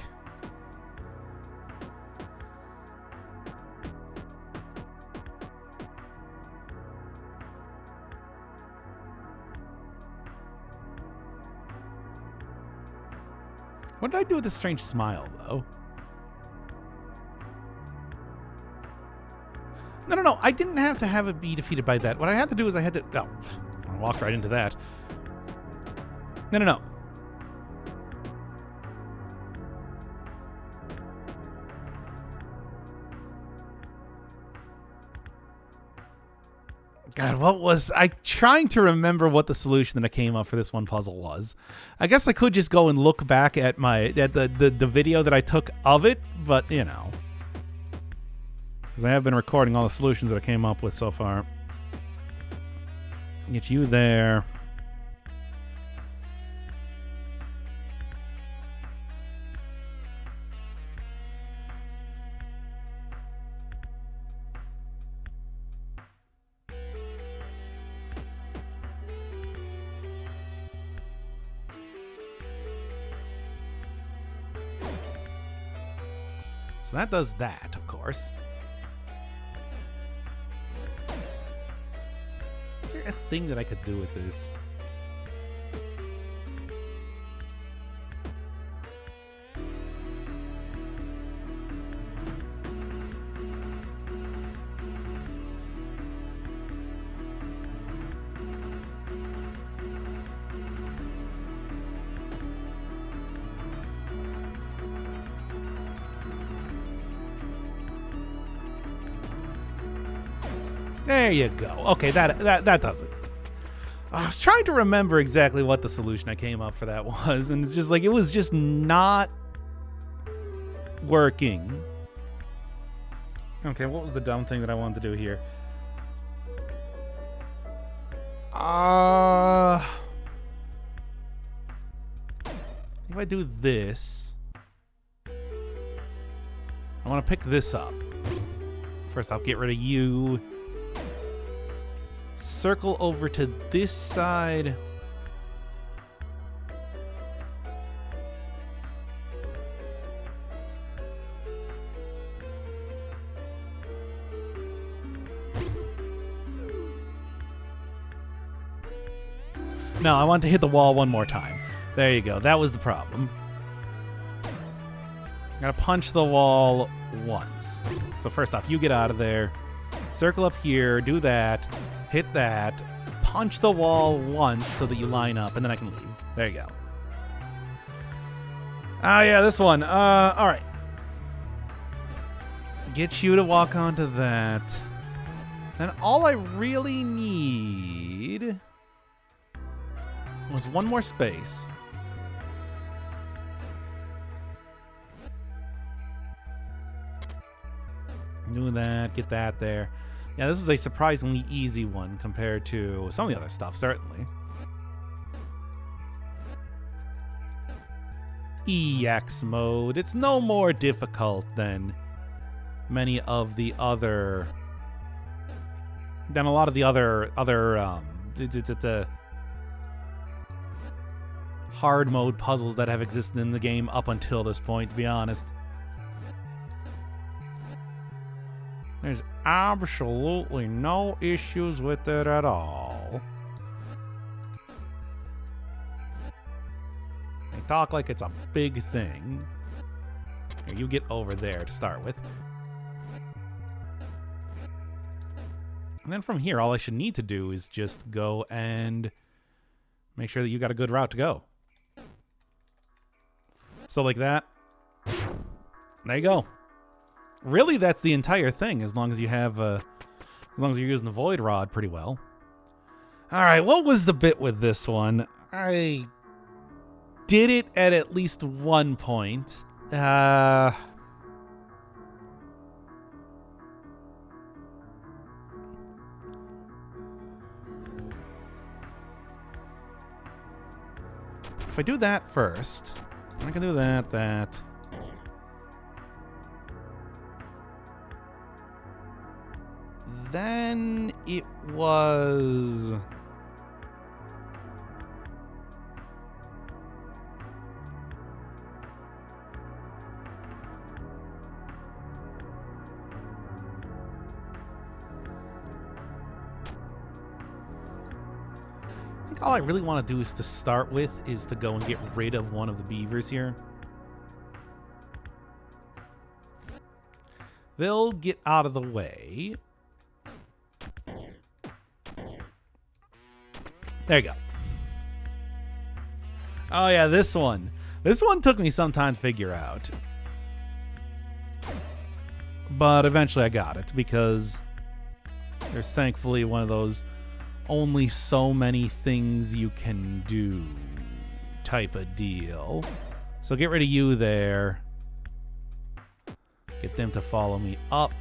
What did I do with the Strange Smile, though? No. I didn't have to have it be defeated by that. What I had to do is I had to... Oh, I walked right into that. No. God, what was... I'm trying to remember what the solution that I came up for this one puzzle was. I guess I could just go and look back at the video that I took of it, but, you know... Because I have been recording all the solutions that I came up with so far. Get you there. So that does that, of course. Is there a thing that I could do with this? There you go. Okay, that does it. I was trying to remember exactly what the solution I came up for that was, and it's just like, it was just not working. Okay, what was the dumb thing that I wanted to do here? If I do this, I want to pick this up. First, I'll get rid of you. Circle over to this side. No, I want to hit the wall one more time. There you go. That was the problem. Gotta punch the wall once. So first off, you get out of there. Circle up here. Do that. Hit that. Punch the wall once so that you line up, and then I can leave. There you go. Oh, yeah, this one. All right. Get you to walk onto that. Then all I really need was one more space. Do that, get that there. Yeah, this is a surprisingly easy one compared to some of the other stuff, certainly. EX mode. It's no more difficult than many of the other... than a lot of the other hard mode puzzles that have existed in the game up until this point, to be honest. There's absolutely no issues with it at all. They talk like it's a big thing. Here, you get over there to start with. And then from here, all I should need to do is just go and make sure that you got a good route to go. So like that. There you go. Really, that's the entire thing, as long as you have, as long as you're using the Void Rod pretty well. All right, what was the bit with this one? I did it at least one point. If I do that first, I can do that. Then it was... I think all I really want to do is to start with is to go and get rid of one of the beavers here. They'll get out of the way. There you go. Oh yeah, this one. This one took me some time to figure out. But eventually I got it because there's thankfully one of those only so many things you can do type of deal. So get rid of you there. Get them to follow me up.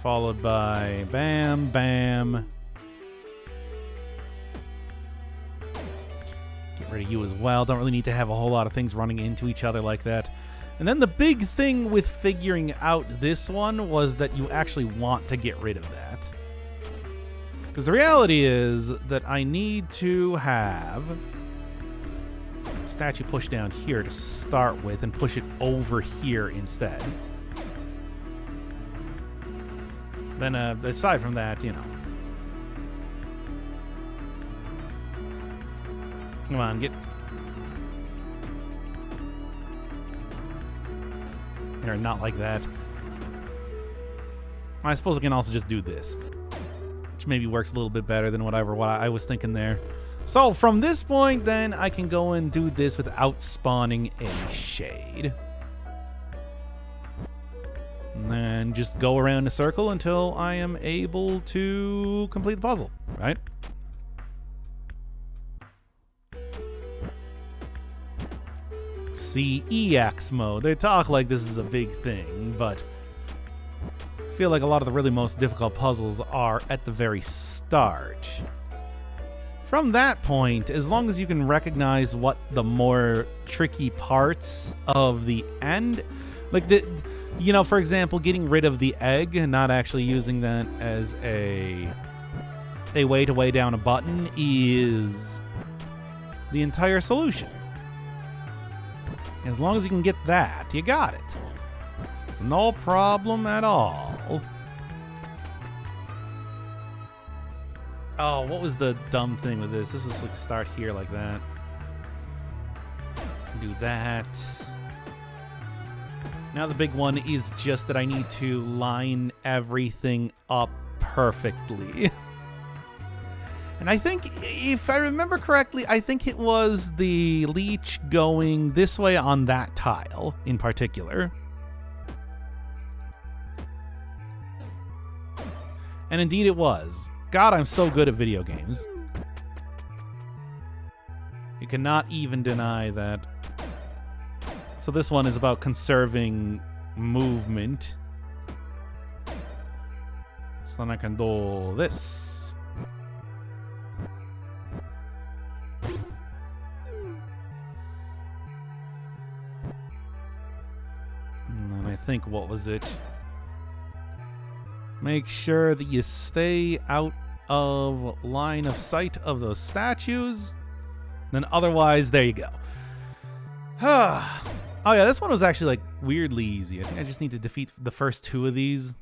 Followed by bam, bam. Get rid of you as well. Don't really need to have a whole lot of things running into each other like that. And then the big thing with figuring out this one was that you actually want to get rid of that. Because the reality is that I need to have a statue pushed down here to start with and push it over here instead. Then aside from that, you know. Come on, get... Or not like that. I suppose I can also just do this. Which maybe works a little bit better than what I was thinking there. So from this point, then, I can go and do this without spawning a shade. And then just go around a circle until I am able to complete the puzzle, right? See, EX mode. They talk like this is a big thing, but I feel like a lot of the really most difficult puzzles are at the very start. From that point, as long as you can recognize what the more tricky parts of the end, like the, you know, for example, getting rid of the egg and not actually using that as a way to weigh down a button is the entire solution. As long as you can get that, you got it. It's no problem at all. Oh, what was the dumb thing with this? This is like start here like that. Can do that. Now the big one is just that I need to line everything up perfectly. And I think, if I remember correctly, I think it was the leech going this way on that tile in particular. And indeed it was. God, I'm so good at video games. You cannot even deny that. So this one is about conserving movement. So then I can do this. And then I think, what was it? Make sure that you stay out of line of sight of those statues. Then otherwise, there you go. Oh yeah, this one was actually like weirdly easy. I think I just need to defeat the first two of these.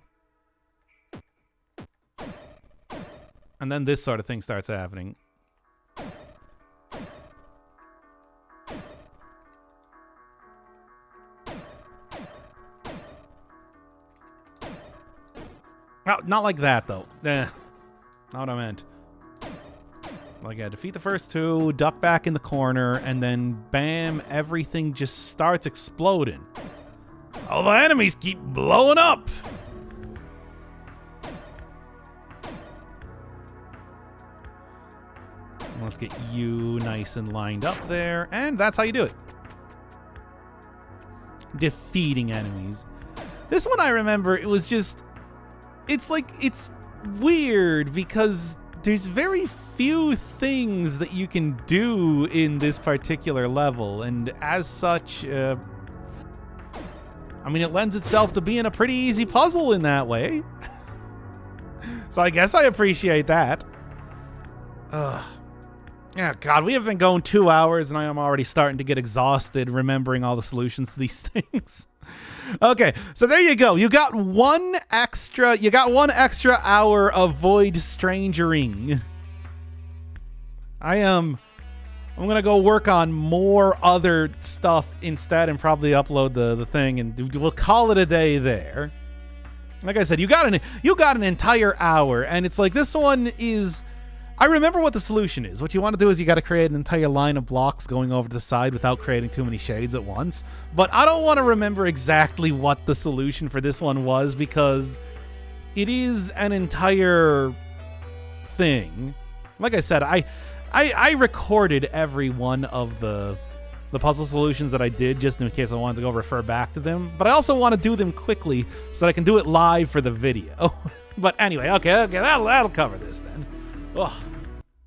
And then this sort of thing starts happening. Well, not like that, though. Not what I meant. Like, I defeat the first two, duck back in the corner, and then, bam, everything just starts exploding. All the enemies keep blowing up! Let's get you nice and lined up there, and that's how you do it. Defeating enemies. This one I remember, it was just... It's like, it's weird because there's very few things that you can do in this particular level, and as such, I mean, it lends itself to being a pretty easy puzzle in that way. So I guess I appreciate that. Yeah, God, we have been going 2 hours, and I am already starting to get exhausted remembering all the solutions to these things. Okay, so there you go. You got one extra hour of Void Strangering. I'm gonna go work on more other stuff instead and probably upload the thing, and we'll call it a day there. Like I said, you got an entire hour, and it's like this one is... I remember what the solution is. What you want to do is you got to create an entire line of blocks going over to the side without creating too many shades at once. But I don't want to remember exactly what the solution for this one was because it is an entire thing. Like I said, I recorded every one of the puzzle solutions that I did just in case I wanted to go refer back to them. But I also want to do them quickly so that I can do it live for the video. But anyway, okay, that'll cover this then. Ugh.